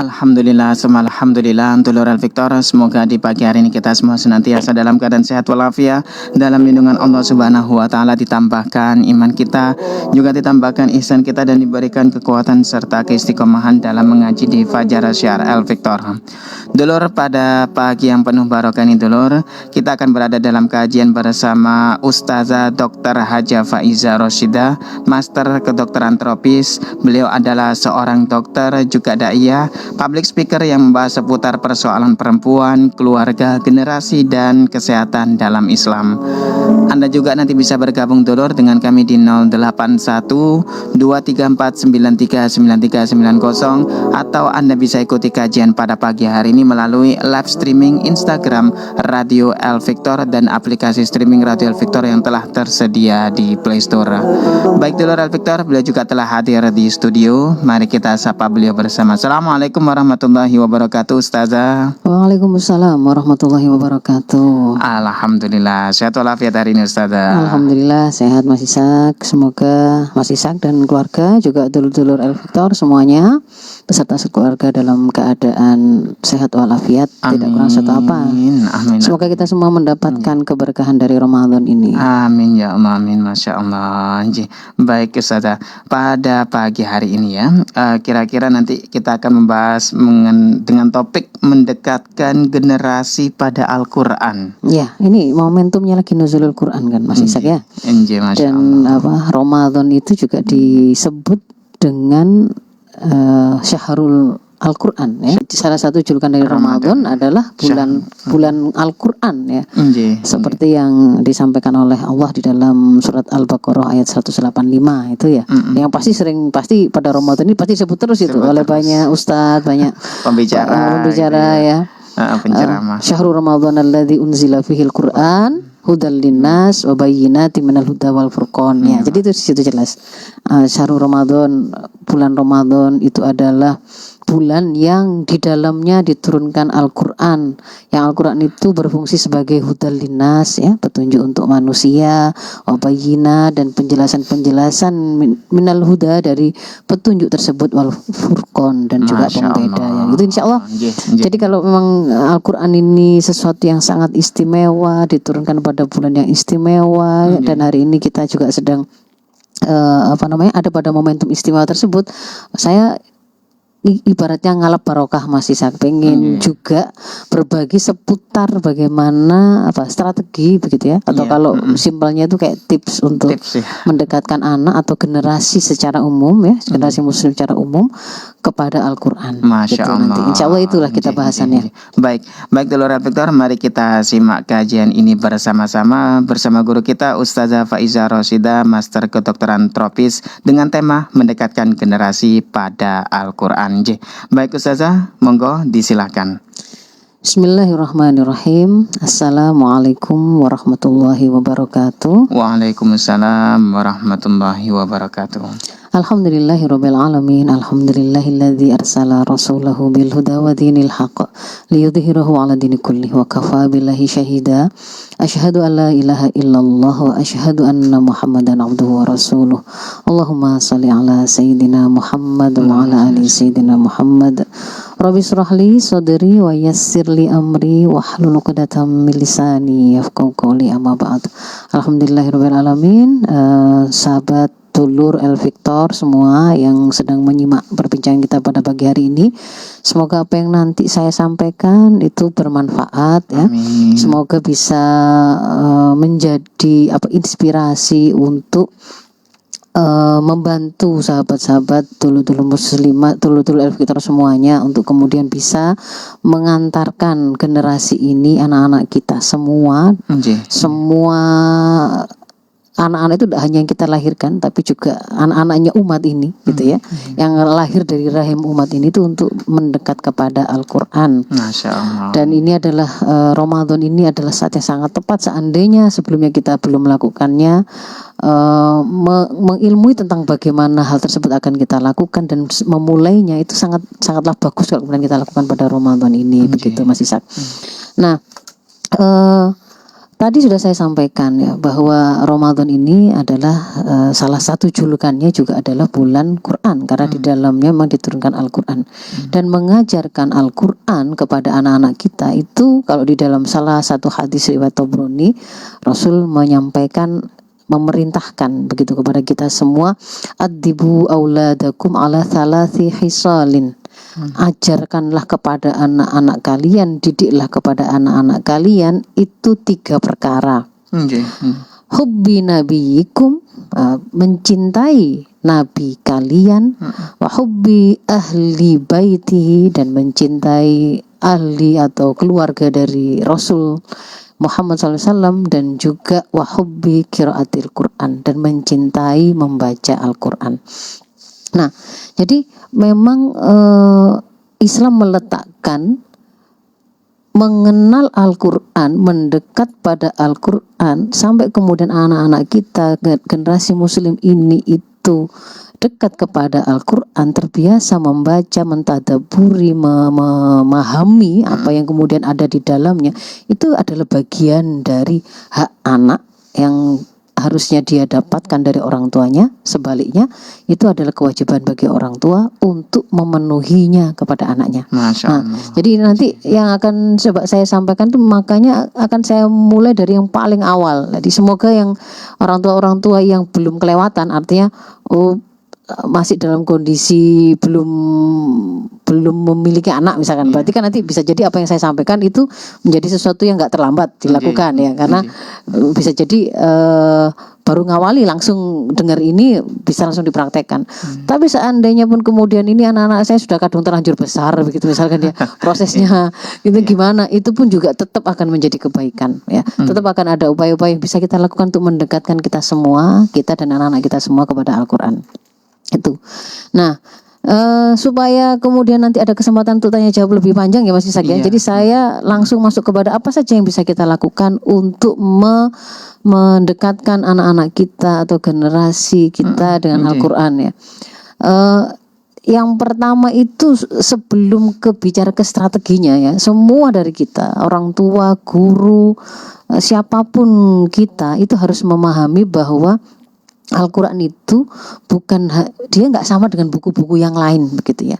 Alhamdulillah, alhamdulillah untuk Lurah Victor. Semoga di pagi hari ini kita semua senantiasa dalam keadaan sehat walafiat, dalam lindungan Allah Subhanahu wa taala, ditambahkan iman kita, juga ditambahkan ihsan kita, dan diberikan kekuatan serta keistiqomahan dalam mengaji di Fajar Syiar Al Victor. Dulur, pada pagi yang penuh barokah ini dulur, kita akan berada dalam kajian bersama Ustazah Dr. Haja Faiza Rosyida, Master Kedokteran Tropis. Beliau adalah seorang dokter juga daiyah, public speaker yang membahas seputar persoalan perempuan, keluarga, generasi, dan kesehatan dalam Islam. Anda juga nanti bisa bergabung dulur dengan kami di 081 234 939390, atau Anda bisa ikuti kajian pada pagi hari ini melalui live streaming Instagram Radio El Victor dan aplikasi streaming Radio El Victor yang telah tersedia di Play Store. Baik dulur El Victor, beliau juga telah hadir di studio. Mari kita sapa beliau bersama. Assalamualaikum warahmatullahi wabarakatuh, Ustazah. Waalaikumsalam warahmatullahi wabarakatuh. Alhamdulillah, sehat walafiat hari ini, Ustazah. Alhamdulillah sehat Mas Ishak. Semoga Mas Ishak dan keluarga, juga dulur-dulur El Victor semuanya beserta sekeluarga dalam keadaan sehat walafiat, tidak kurang satu apa. Amin. Semoga kita semua mendapatkan keberkahan dari Ramadan ini. Amin ya Allah, amin, Masya Allah. Baik Ustazah, pada pagi hari ini ya, kira-kira nanti kita akan membahas dengan topik mendekatkan generasi pada Al-Quran. Ya, ini momentumnya lagi nuzulul Quran kan Mas Ishak ya. Masya Dan Allah. Ramadan itu juga disebut dengan Syahrul Al-Quran ya. Salah satu julukan dari Ramadan adalah bulan Al-Quran ya. Seperti yang disampaikan oleh Allah di dalam surat Al-Baqarah ayat 185 itu ya. Yang pasti pada Ramadan ini pasti disebut terus itu oleh banyak ustadz, banyak pembicara ya. Penceramah. Syahrul Ramadan alladzi unzila fihil Quran hudal linnas wa bayyinatin minal huda wal furqan. Ya, jadi itu di situ jelas. Syahrul Ramadan, bulan Ramadan itu adalah bulan yang di dalamnya diturunkan Al-Quran. Yang Al-Quran itu berfungsi sebagai hudal linnas ya, petunjuk untuk manusia, wabayina, dan penjelasan-penjelasan minal huda, dari petunjuk tersebut, wal furqan, dan juga pembeda ya. Itu insyaallah. Jadi kalau memang Al-Quran ini sesuatu yang sangat istimewa, diturunkan pada bulan yang istimewa, dan hari ini kita juga sedang ada pada momentum istimewa tersebut, saya ibaratnya ngalap barokah Mas Ishak, pengen juga berbagi seputar bagaimana strategi begitu ya, atau kalau simpelnya itu kayak tips untuk mendekatkan anak atau generasi secara umum ya, generasi muslim secara umum kepada Al-Quran. Masya Allah. Nanti insya Allah itulah kita bahasannya. Baik dulur Victor, mari kita simak kajian ini bersama-sama bersama guru kita Ustazah Faiza Rosyida, Master Kedokteran Tropis, dengan tema mendekatkan generasi pada Al-Quran. Baik Ustazah, monggo disilakan. Bismillahirrahmanirrahim. Assalamualaikum warahmatullahi wabarakatuh. Waalaikumsalam warahmatullahi wabarakatuh. Alhamdulillahirabbil alamin. Alhamdulillahilladzi arsala rasulahu bil huda wa dinil haqq liyudhhirahu 'ala dini kullih wa kafa billahi syahida. Asyhadu an la ilaha illallah wa asyhadu anna Muhammadan abduhu wa rasuluh. Allahumma shalli 'ala sayyidina Muhammad wa 'ala ali sayyidina Muhammad. Rabbi shrah li sadri wa yassir li amri wahlul 'uqdatam min lisani yafqahu qawli, amma ba'd. Alhamdulillahirabbil alamin. Sahabat dulur El Victor semua yang sedang menyimak perbincangan kita pada pagi hari ini, semoga apa yang nanti saya sampaikan itu bermanfaat ya. Amin. Semoga bisa menjadi inspirasi untuk membantu sahabat-sahabat dulur-dulur muslimat, dulur-dulur El Victor semuanya, untuk kemudian bisa mengantarkan generasi ini, anak-anak kita semua, anak-anak itu tidak hanya yang kita lahirkan, tapi juga anak-anaknya umat ini gitu ya, yang lahir dari rahim umat ini itu untuk mendekat kepada Al-Quran. Masya Allah. Dan ini adalah Ramadan ini adalah saat yang sangat tepat, seandainya sebelumnya kita belum melakukannya, mengilmui tentang bagaimana hal tersebut akan kita lakukan, dan memulainya itu sangatlah bagus kalau kemudian kita lakukan pada Ramadan ini, begitu Mas Ishak. Nah, Tadi sudah saya sampaikan ya bahwa Ramadan ini adalah salah satu julukannya juga adalah bulan Quran karena di dalamnya memang diturunkan Al-Quran dan mengajarkan Al-Quran kepada anak-anak kita itu kalau di dalam salah satu hadis riwayat Tabrani Rasul menyampaikan memerintahkan begitu kepada kita semua adibu auladakum ala thalathi hisalin. Ajarkanlah kepada anak-anak kalian, didiklah kepada anak-anak kalian itu 3 perkara. Hubbi nabiyikum, mencintai nabi kalian, wa hubbi ahli baitihi, dan mencintai ahli atau keluarga dari Rasul Muhammad SAW, dan juga wa hubbi qiraatil Quran, dan mencintai membaca Al-Quran. Nah, jadi memang Islam meletakkan mengenal Al-Quran, mendekat pada Al-Quran, sampai kemudian anak-anak kita, generasi muslim ini itu dekat kepada Al-Quran, terbiasa membaca, mentadaburi, memahami apa yang kemudian ada di dalamnya. Itu adalah bagian dari hak anak yang harusnya dia dapatkan dari orang tuanya. Sebaliknya itu adalah kewajiban bagi orang tua untuk memenuhinya kepada anaknya. Masya Allah. Jadi nanti yang akan coba saya sampaikan itu makanya akan saya mulai dari yang paling awal. Jadi semoga yang orang tua yang belum kelewatan, artinya masih dalam kondisi belum memiliki anak misalkan, berarti kan nanti bisa jadi apa yang saya sampaikan itu menjadi sesuatu yang nggak terlambat dilakukan ya, karena bisa jadi baru ngawali langsung dengar ini bisa langsung dipraktekkan. Tapi seandainya pun kemudian ini anak-anak saya sudah kadung terlanjur besar begitu misalkan ya, prosesnya itu gimana, itu pun juga tetap akan menjadi kebaikan ya. Tetap akan ada upaya-upaya yang bisa kita lakukan untuk mendekatkan kita semua, kita dan anak-anak kita semua kepada Al-Quran itu. Nah, supaya kemudian nanti ada kesempatan untuk tanya jawab lebih panjang ya Mas Ishak ya. Jadi saya langsung masuk kepada apa saja yang bisa kita lakukan untuk mendekatkan anak-anak kita atau generasi kita dengan Al-Quran ya. Yang pertama itu sebelum bicara ke strateginya ya, semua dari kita, orang tua, guru, siapapun kita itu harus memahami bahwa Al-Quran itu bukan, dia nggak sama dengan buku-buku yang lain begitu ya.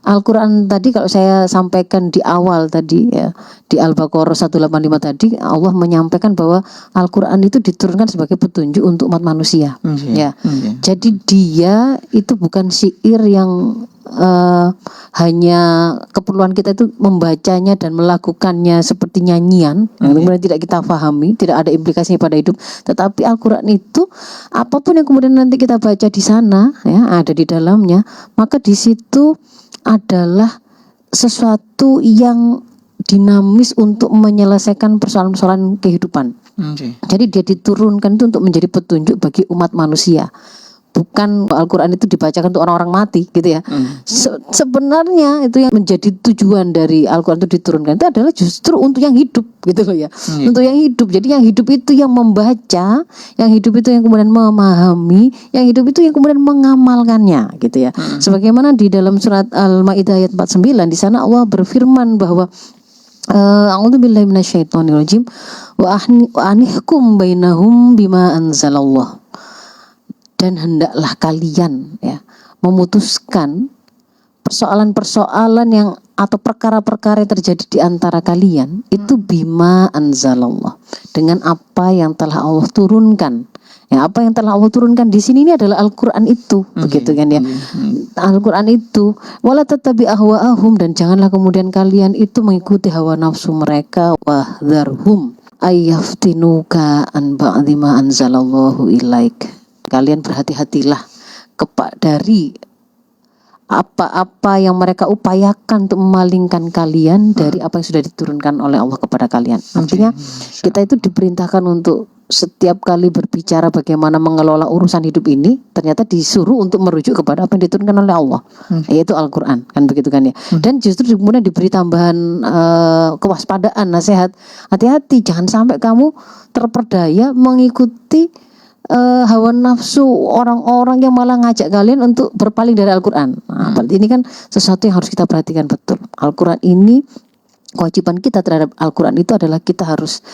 Al-Quran tadi kalau saya sampaikan di awal tadi ya, di Al-Baqarah 185 tadi Allah menyampaikan bahwa Al-Quran itu diturunkan sebagai petunjuk untuk umat manusia ya. Jadi dia itu bukan syair yang hanya keperluan kita itu membacanya dan melakukannya seperti nyanyian yang kemudian tidak kita pahami, tidak ada implikasinya pada hidup. Tetapi Al-Quran itu apapun yang kemudian nanti kita baca di sana ya, ada di dalamnya, maka di situ adalah sesuatu yang dinamis untuk menyelesaikan persoalan-persoalan kehidupan. Jadi dia diturunkan itu untuk menjadi petunjuk bagi umat manusia. Bukan Al-Quran itu dibacakan untuk orang-orang mati gitu ya. Sebenarnya itu yang menjadi tujuan dari Al-Quran itu diturunkan itu adalah justru untuk yang hidup gitu loh ya. Untuk yang hidup. Jadi yang hidup itu yang membaca, yang hidup itu yang kemudian memahami, yang hidup itu yang kemudian mengamalkannya gitu ya. Sebagaimana di dalam surat Al-Maidah ayat 49 di sana Allah berfirman bahwa a'udzubillahi minasyaitonirrajim wa anihkum bainahum bima anzalallah. Dan hendaklah kalian ya memutuskan persoalan-persoalan yang atau perkara-perkara yang terjadi di antara kalian itu bima anzalallah, dengan apa yang telah Allah turunkan. Ya, apa yang telah Allah turunkan di sini ini adalah Al-Quran itu, begitu kan ya. Al-Quran itu wala tatabi ahwaahum, dan janganlah kemudian kalian itu mengikuti hawa nafsu mereka, wahdharhum ayyaftinuka an ba'dhi ma anzalallahu ilaik. Kalian berhati-hatilah dari apa-apa yang mereka upayakan untuk memalingkan kalian dari apa yang sudah diturunkan oleh Allah kepada kalian. Artinya kita itu diperintahkan untuk setiap kali berbicara bagaimana mengelola urusan hidup ini, ternyata disuruh untuk merujuk kepada apa yang diturunkan oleh Allah, yaitu Al-Quran, kan begitu kan ya. Dan justru kemudian diberi tambahan kewaspadaan, nasihat, hati-hati jangan sampai kamu terperdaya mengikuti hawa nafsu orang-orang yang malah ngajak kalian untuk berpaling dari Al-Quran. Berarti ini kan sesuatu yang harus kita perhatikan betul. Al-Quran ini kewajiban kita terhadap Al-Quran itu adalah kita harus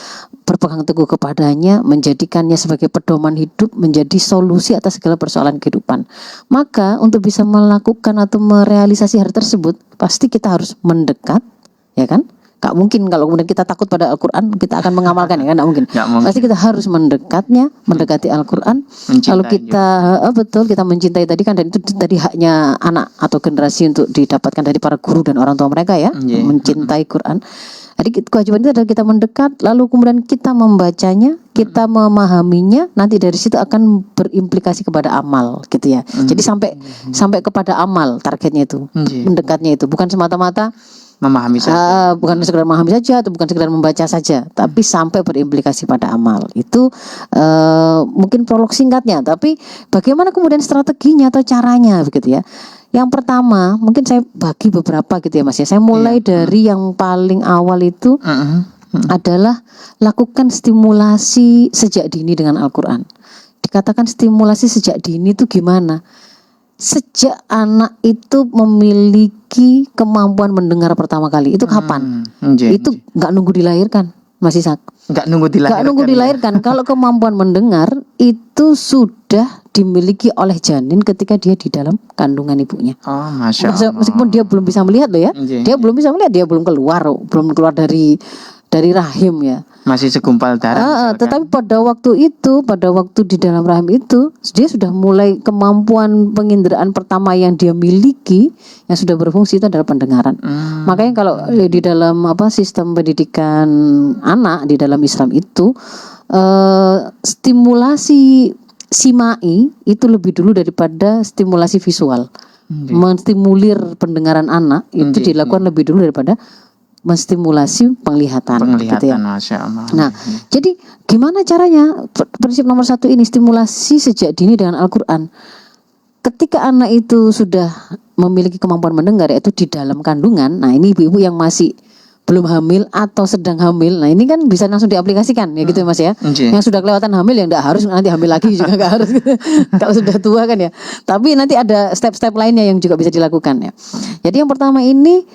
berpegang teguh kepadanya, menjadikannya sebagai pedoman hidup, menjadi solusi atas segala persoalan kehidupan. Maka untuk bisa melakukan atau merealisasi hal tersebut, pasti kita harus mendekat, ya kan? Gak mungkin kalau kemudian kita takut pada Al-Quran kita akan mengamalkan, ya kan? Gak mungkin. Pasti kita harus mendekati Al-Quran. Kalau kita betul kita mencintai tadi kan, dan itu tadi haknya anak atau generasi untuk didapatkan dari para guru dan orang tua mereka, ya, mencintai Quran. Jadi kewajiban itu adalah kita mendekat, lalu kemudian kita membacanya, kita memahaminya, nanti dari situ akan berimplikasi kepada amal, gitu ya. Jadi sampai kepada amal targetnya itu, mendekatnya itu bukan semata-mata memahami saja, bukan sekedar memahami saja atau bukan sekedar membaca saja, tapi sampai berimplikasi pada amal. Itu mungkin prolog singkatnya, tapi bagaimana kemudian strateginya atau caranya, begitu ya. Yang pertama mungkin saya bagi beberapa, gitu ya Mas ya. Saya mulai dari yang paling awal itu adalah lakukan stimulasi sejak dini dengan Al-Quran. Dikatakan stimulasi sejak dini itu gimana? Sejak anak itu memiliki kemampuan mendengar pertama kali, itu kapan? Itu nggak nunggu dilahirkan, Mas Ishak. Nggak nunggu dilahirkan. Kalau kemampuan mendengar itu sudah dimiliki oleh janin ketika dia di dalam kandungan ibunya. Oh, Masya Allah. Meskipun dia belum bisa melihat loh ya, dia belum bisa melihat, dia belum keluar dari rahim, ya. Masih segumpal darah. Tetapi pada waktu di dalam rahim itu, dia sudah mulai kemampuan penginderaan pertama yang dia miliki, yang sudah berfungsi itu adalah pendengaran. Makanya kalau di dalam sistem pendidikan anak di dalam Islam itu, stimulasi simai itu lebih dulu daripada stimulasi visual. Menstimulir pendengaran anak itu dilakukan lebih dulu daripada menstimulasi penglihatan, gitu ya. Masya Allah. Nah, jadi gimana caranya? Prinsip nomor 1 ini, stimulasi sejak dini dengan Al-Quran. Ketika anak itu sudah memiliki kemampuan mendengar, yaitu di dalam kandungan. Nah, ini ibu-ibu yang masih belum hamil atau sedang hamil, nah ini kan bisa langsung diaplikasikan, ya gitu ya Mas ya. Yang sudah kelewatan hamil ya enggak harus nanti hamil lagi juga enggak harus kalau sudah tua kan ya. Tapi nanti ada step-step lainnya yang juga bisa dilakukan, ya. Jadi yang pertama ini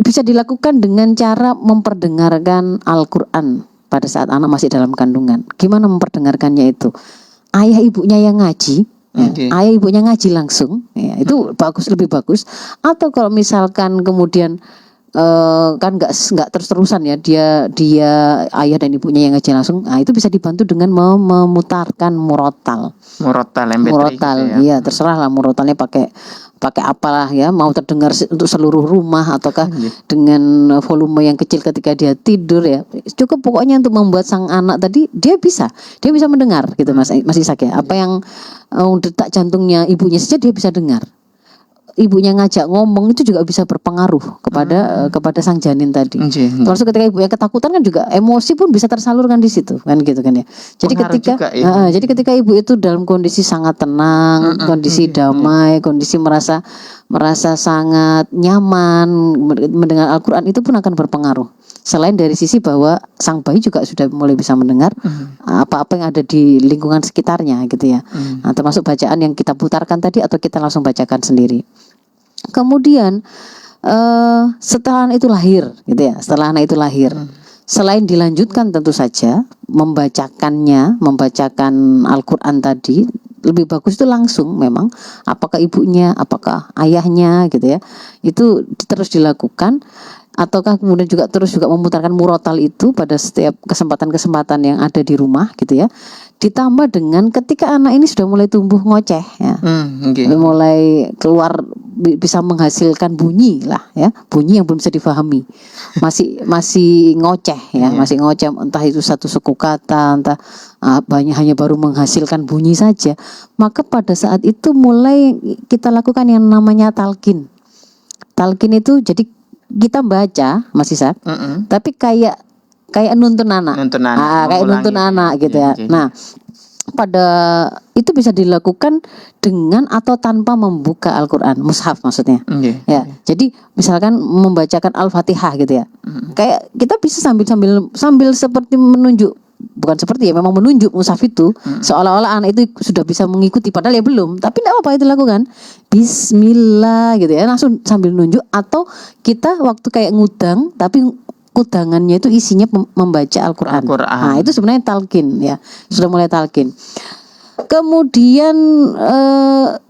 bisa dilakukan dengan cara memperdengarkan Al-Quran pada saat anak masih dalam kandungan. Gimana memperdengarkannya itu? Ayah ibunya yang ngaji, ya. Ayah ibunya ngaji langsung, ya. Itu lebih bagus. Atau kalau misalkan kemudian kan nggak terus-terusan ya, dia ayah dan ibunya yang ngaji langsung, nah itu bisa dibantu dengan memutarkan murotal MP3 gitu ya. Iya, terserah lah murotalnya pakai apalah ya, mau terdengar untuk seluruh rumah ataukah dengan volume yang kecil ketika dia tidur, ya cukup pokoknya untuk membuat sang anak tadi dia bisa mendengar, gitu Mas Ishak ya. Apa yang detak jantungnya ibunya saja dia bisa dengar. Ibunya ngajak ngomong itu juga bisa berpengaruh kepada sang janin tadi. Termasuk ketika ibunya ketakutan kan juga emosi pun bisa tersalurkan di situ, kan gitu kan ya. Jadi jadi ketika ibu itu dalam kondisi sangat tenang, kondisi damai, kondisi merasa sangat nyaman mendengar Al-Quran, itu pun akan berpengaruh. Selain dari sisi bahwa sang bayi juga sudah mulai bisa mendengar apa-apa yang ada di lingkungan sekitarnya, gitu ya. Nah, termasuk bacaan yang kita putarkan tadi atau kita langsung bacakan sendiri. Kemudian setelah anak itu lahir, gitu ya. Setelah anak itu lahir, selain dilanjutkan tentu saja membacakan Al-Quran tadi, lebih bagus itu langsung memang, apakah ibunya, apakah ayahnya, gitu ya. Itu terus dilakukan. Ataukah kemudian juga memutarkan murotal itu pada setiap kesempatan-kesempatan yang ada di rumah, gitu ya. Ditambah dengan ketika anak ini sudah mulai tumbuh ngoceh, ya, mulai keluar bisa menghasilkan bunyi lah, ya, bunyi yang belum bisa difahami, masih ngoceh, ya, masih ngoceh, entah itu satu suku kata, entah hanya baru menghasilkan bunyi saja. Maka pada saat itu mulai kita lakukan yang namanya talqin. Talqin itu jadi kita baca, Mas Ishak, tapi kayak nuntun anak, kayak nuntun anak, gitu ya. Nah, pada itu bisa dilakukan dengan atau tanpa membuka Al-Quran, mushaf maksudnya. Ya, jadi misalkan membacakan Al-Fatihah, gitu ya. Kayak kita bisa sambil seperti menunjuk, bukan seperti ya, memang menunjuk mushaf itu, seolah-olah anak itu sudah bisa mengikuti, padahal ya belum. Tapi tidak apa-apa itu lakukan. Bismillah, gitu ya, langsung sambil nunjuk. Atau kita waktu kayak ngudang tapi kudangannya itu isinya membaca Al-Qur'an. Nah, itu sebenarnya talqin ya. Sudah mulai talqin. Kemudian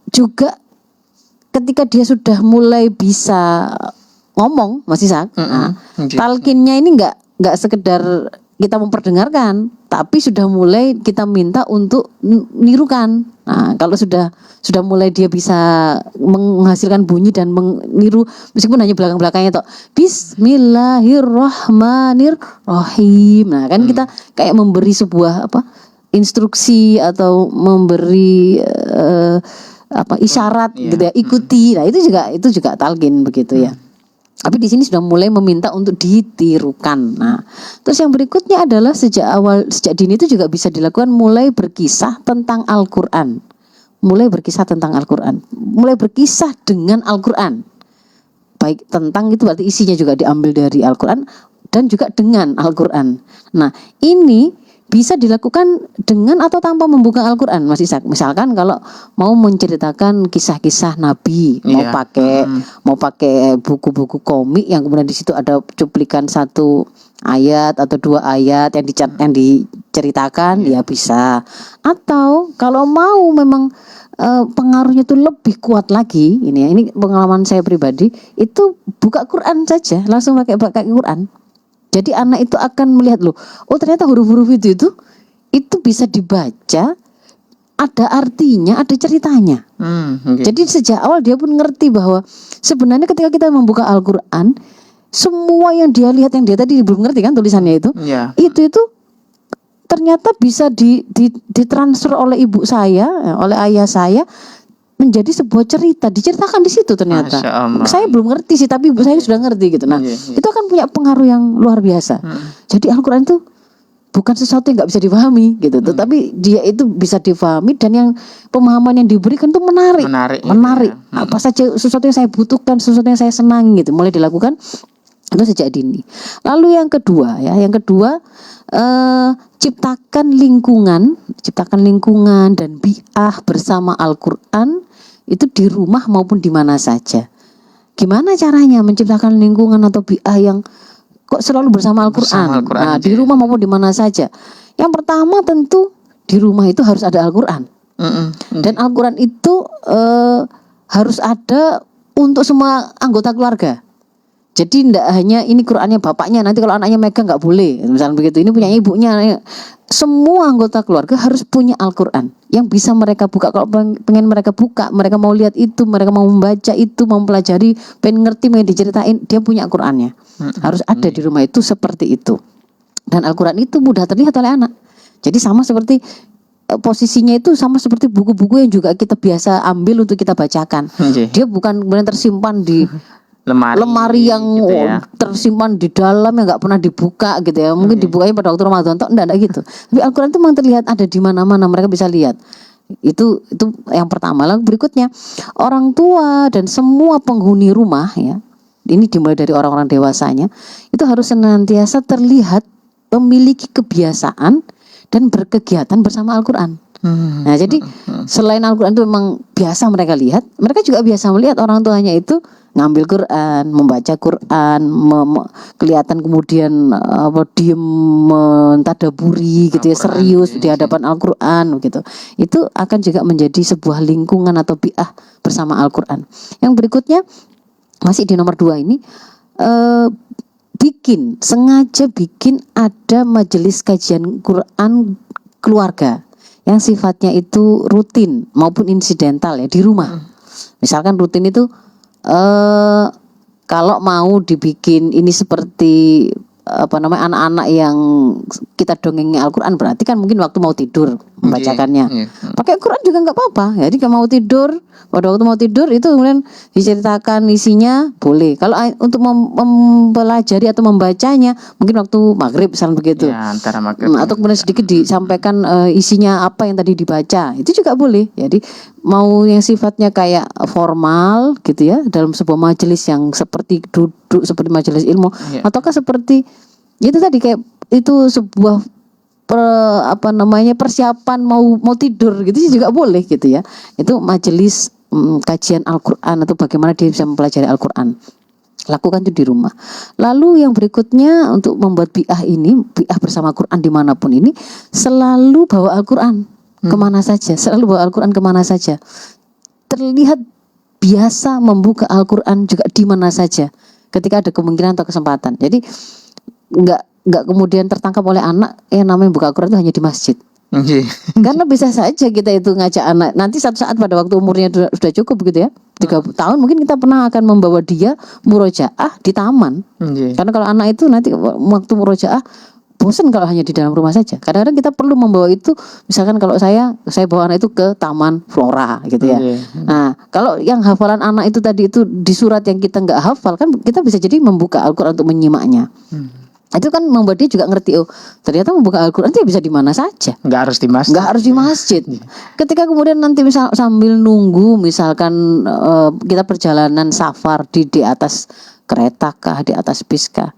juga ketika dia sudah mulai bisa ngomong, Mas Ishak, talqinnya ini nggak sekedar kita memperdengarkan, tapi sudah mulai kita minta untuk nirukan. Nah, kalau sudah mulai dia bisa menghasilkan bunyi dan meniru meskipun hanya belakang-belakangnya toh. Bismillahirrahmanirrahim. Nah, kan kita kayak memberi sebuah instruksi atau memberi isyarat gitu ya, ikuti. Nah, itu juga talqin begitu ya. Tapi di sini sudah mulai meminta untuk ditirukan. Nah, terus yang berikutnya adalah sejak dini itu juga bisa dilakukan mulai berkisah tentang Al-Qur'an. Mulai berkisah dengan Al-Qur'an. Baik tentang itu berarti isinya juga diambil dari Al-Qur'an dan juga dengan Al-Qur'an. Nah, ini bisa dilakukan dengan atau tanpa membuka Al-Qur'an, Mas Ishak. Misalkan kalau mau menceritakan kisah-kisah Nabi, mau pakai buku-buku komik yang kemudian di situ ada cuplikan 1 ayat atau 2 ayat yang diceritakan, ya bisa. Atau kalau mau memang pengaruhnya itu lebih kuat lagi, ini pengalaman saya pribadi, itu buka Quran saja, langsung pakai Quran. Jadi anak itu akan melihat loh, oh ternyata huruf-huruf itu bisa dibaca, ada artinya, ada ceritanya. Jadi sejak awal dia pun ngerti bahwa sebenarnya ketika kita membuka Al-Qur'an, semua yang dia lihat, yang dia tadi belum ngerti kan tulisannya itu, itu ternyata bisa ditransfer oleh ibu saya, oleh ayah saya, menjadi sebuah cerita, diceritakan di situ ternyata. Saya belum ngerti sih, tapi ibu saya sudah ngerti gitu. Nah, itu akan punya pengaruh yang luar biasa. Jadi Al-Qur'an itu bukan sesuatu yang nggak bisa difahami gitu, tetapi dia itu bisa difahami dan yang pemahaman yang diberikan itu menarik. Apa saja sesuatu yang saya butuhkan, sesuatu yang saya senangi gitu, mulai dilakukan itu sejak dini. Lalu yang kedua ciptakan lingkungan dan bi'ah bersama Al-Qur'an itu di rumah maupun di mana saja. Gimana caranya menciptakan lingkungan atau bi'ah yang kok selalu bersama Al-Qur'an? Nah, di rumah maupun di mana saja. Yang pertama tentu di rumah itu harus ada Al-Qur'an. Dan Al-Qur'an itu harus ada untuk semua anggota keluarga. Jadi tidak hanya ini Qur'annya bapaknya, nanti kalau anaknya megang nggak boleh, misalnya begitu. Ini punya ibunya. Semua anggota keluarga harus punya Al-Qur'an yang bisa mereka buka. Kalau pengen mereka buka, mereka mau lihat itu, mereka mau membaca itu, mau mempelajari, pengen ngerti, pengen diceritain, dia punya Qur'annya. Harus ada di rumah itu seperti itu. Dan Al-Qur'an itu mudah terlihat oleh anak. Jadi sama seperti posisinya itu sama seperti buku-buku yang juga kita biasa ambil untuk kita bacakan. Dia bukan kemudian tersimpan di lemari yang gitu ya, tersimpan di dalam yang nggak pernah dibuka gitu ya. Mungkin dibukanya pada waktu Ramadan toh enggak gitu. Tapi Al-Qur'an itu memang terlihat ada di mana-mana, mereka bisa lihat. Itu yang pertama. Lalu berikutnya, orang tua dan semua penghuni rumah ya. Ini dimulai dari orang-orang dewasanya, itu harus senantiasa terlihat memiliki kebiasaan dan berkegiatan bersama Al-Qur'an. Nah, jadi selain Al-Qur'an itu memang biasa mereka lihat, mereka juga biasa melihat orang tuanya itu ngambil Quran, membaca Quran, kelihatan kemudian diem mentadaburi gitu ya, serius di hadapan Al-Qur'an gitu. Itu akan juga menjadi sebuah lingkungan atau bi'ah bersama Al-Qur'an. Yang berikutnya masih di nomor 2 ini, sengaja bikin ada majelis kajian Quran keluarga yang sifatnya itu rutin maupun insidental ya di rumah. Misalkan rutin itu kalau mau dibikin ini seperti anak-anak yang kita dongengin Al-Qur'an, berarti kan mungkin waktu mau tidur membacakannya. Pakai Quran juga nggak apa-apa. Jadi kalau mau tidur, pada waktu mau tidur itu kemudian diceritakan isinya boleh. Kalau untuk mempelajari atau membacanya mungkin waktu maghrib misalnya begitu. Ya, antara maghrib. Atau kemudian sedikit disampaikan isinya apa yang tadi dibaca. Itu juga boleh. Jadi mau yang sifatnya kayak formal gitu ya, dalam sebuah majelis yang seperti duduk seperti majelis ilmu, ataukah seperti itu tadi kayak itu sebuah persiapan mau tidur gitu juga boleh gitu ya. Itu majelis kajian Al-Qur'an atau bagaimana dia bisa mempelajari Al-Qur'an. lakukan itu di rumah. Lalu yang berikutnya untuk membuat bi'ah ini, bi'ah bersama Quran dimanapun ini, selalu bawa Al-Quran kemana saja, selalu bawa Al-Quran kemana saja. Terlihat biasa membuka Al-Quran juga di mana saja ketika ada kemungkinan atau kesempatan. Jadi nggak kemudian tertangkap oleh anak yang namanya buka Al-Quran itu hanya di masjid. Karena bisa saja kita itu ngajak anak nanti satu saat pada waktu umurnya sudah cukup begitu ya, 3 tahun mungkin kita pernah akan membawa dia murojaah di taman. Karena kalau anak itu nanti waktu murojaah bosan kalau hanya di dalam rumah saja. Kadang-kadang kita perlu membawa itu, misalkan kalau saya bawa anak itu ke taman flora gitu ya. Nah kalau yang hafalan anak itu tadi itu di surat yang kita nggak hafal kan kita bisa jadi membuka Al-Quran untuk menyimaknya. Itu kan membuat dia juga ngerti, oh ternyata membuka Al-Quran itu bisa di mana saja. Nggak harus di masjid. Nggak harus di masjid. Ketika kemudian nanti misal sambil nunggu, misalkan kita perjalanan safar di atas kereta kah, di atas bis kah,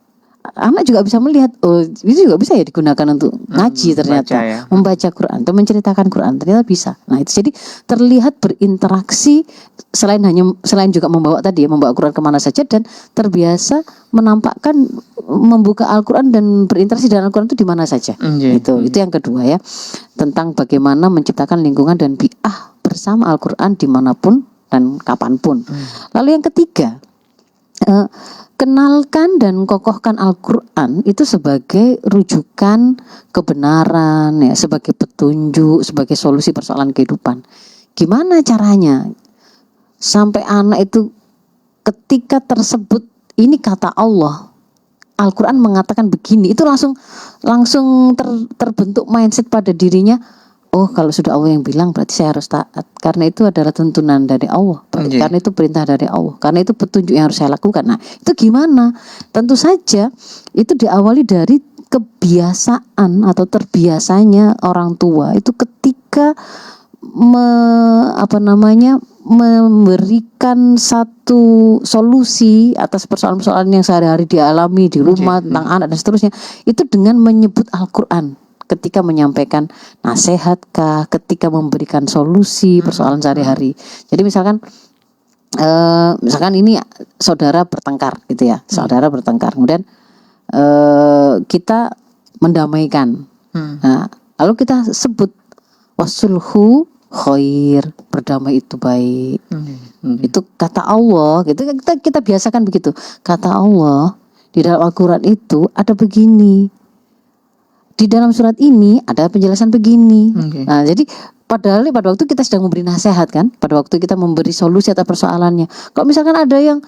anak juga bisa melihat, oh itu juga bisa ya digunakan untuk ngaji ternyata, membaca Quran atau menceritakan Quran ternyata bisa. Nah itu jadi terlihat berinteraksi selain juga membawa tadi ya, membawa Quran kemana saja dan terbiasa menampakkan membuka Al-Quran dan berinteraksi dengan Al-Quran itu di mana saja. Itu yang kedua ya, tentang bagaimana menciptakan lingkungan dan bi'ah bersama Al-Quran dimanapun dan kapanpun. Lalu yang ketiga, kenalkan dan kokohkan Al-Quran itu sebagai rujukan kebenaran ya, sebagai petunjuk, sebagai solusi persoalan kehidupan. Gimana caranya sampai anak itu ketika tersebut ini kata Allah, Al-Quran mengatakan begini, itu langsung terbentuk mindset pada dirinya. Oh kalau sudah Allah yang bilang berarti saya harus taat, karena itu adalah tuntunan dari Allah, karena itu perintah dari Allah, karena itu petunjuk yang harus saya lakukan. Nah itu gimana? Tentu saja itu diawali dari kebiasaan atau terbiasanya orang tua itu ketika memberikan satu solusi atas persoalan-persoalan yang sehari-hari dialami di rumah tentang anak dan seterusnya, itu dengan menyebut Al-Quran ketika menyampaikan nasihat kah, ketika memberikan solusi persoalan sehari-hari. Jadi misalkan ini saudara bertengkar gitu ya, saudara bertengkar kemudian kita mendamaikan. Nah, lalu kita sebut wasulhu khair, berdamai itu baik. Itu kata Allah gitu. Kita biasakan begitu. Kata Allah di dalam Al-Quran itu ada begini, di dalam surat ini ada penjelasan begini. Nah jadi padahal pada waktu kita sedang memberi nasihat kan, pada waktu kita memberi solusi atas persoalannya. Kalau misalkan ada yang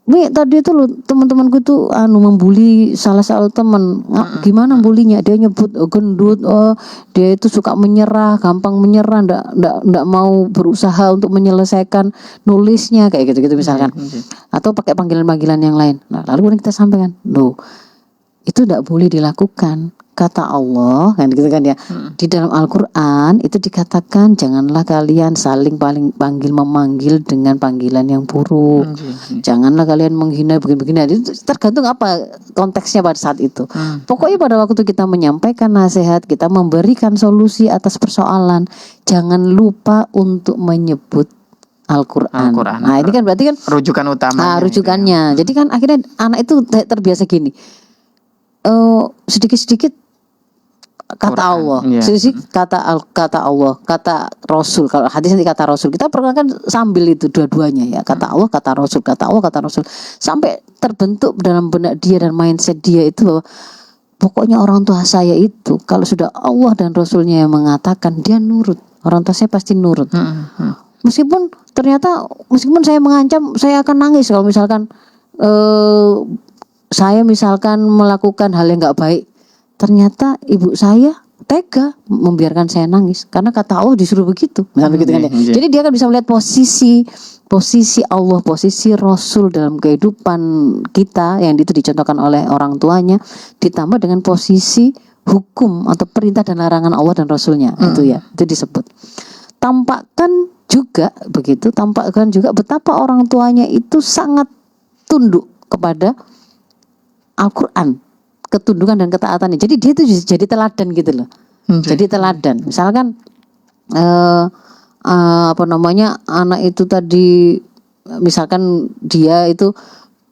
tadi itu loh teman-temanku tuh membuli salah satu teman, gimana bulinya? Dia nyebut gendut, dia itu suka menyerah, gampang menyerah, ndak mau berusaha untuk menyelesaikan nulisnya kayak gitu misalkan, atau pakai panggilan-panggilan yang lain. Nah lalu kita sampaikan, loh itu ndak boleh dilakukan. Kata Allah kan gitu kan ya. Di dalam Al-Quran itu dikatakan janganlah kalian saling panggil memanggil dengan panggilan yang buruk. Janganlah kalian menghina begini-begini. Itu tergantung apa konteksnya pada saat itu. Pokoknya pada waktu kita menyampaikan nasihat, kita memberikan solusi atas persoalan, jangan lupa untuk menyebut Al-Quran. Nah ini kan berarti kan rujukan utama. Rujukannya. Jadi kan akhirnya anak itu terbiasa gini. Sedikit-sedikit kata Quran, Allah, kata Allah, kata Rasul. Kalau hadis nanti kata Rasul, kita perkenalkan sambil itu dua-duanya ya, kata Allah, kata Rasul, kata Allah, kata Rasul, sampai terbentuk dalam benak dia dan mindset dia itu bahwa pokoknya orang tua saya itu kalau sudah Allah dan Rasulnya yang mengatakan, dia nurut. Orang tua saya pasti nurut. Meskipun saya mengancam, saya akan nangis kalau misalkan saya misalkan melakukan hal yang nggak baik. Ternyata ibu saya tega membiarkan saya nangis karena kata Allah disuruh begitu. Begitu kan ya. Jadi dia kan bisa melihat posisi Allah, posisi Rasul dalam kehidupan kita yang itu dicontohkan oleh orang tuanya, ditambah dengan posisi hukum atau perintah dan larangan Allah dan Rasulnya. Itu disebut. Tampakkan juga betapa orang tuanya itu sangat tunduk kepada Al-Quran, ketundukan dan ketaatannya. Jadi dia itu jadi teladan gitu loh. Jadi teladan. Misalkan anak itu tadi misalkan dia itu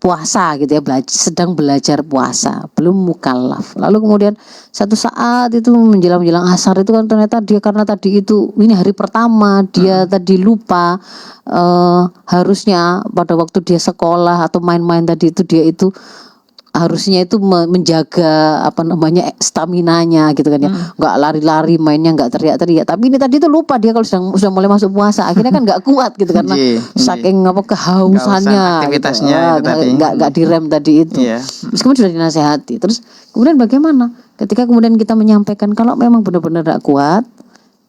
puasa gitu ya, sedang belajar puasa, belum mukallaf. Lalu kemudian satu saat itu menjelang asar itu kan ternyata dia karena tadi itu ini hari pertama dia tadi lupa, harusnya pada waktu dia sekolah atau main-main tadi itu dia itu harusnya itu menjaga staminanya gitu kan ya, nggak lari-lari, mainnya nggak teriak-teriak. Tapi ini tadi itu lupa dia kalau sudah mulai masuk puasa, akhirnya kan nggak kuat gitu karena saking kehausannya, aktivitasnya gitu. Nggak direm tadi itu. Meskipun sudah dinasehati. Terus kemudian bagaimana? Ketika kemudian kita menyampaikan kalau memang benar-benar nggak kuat,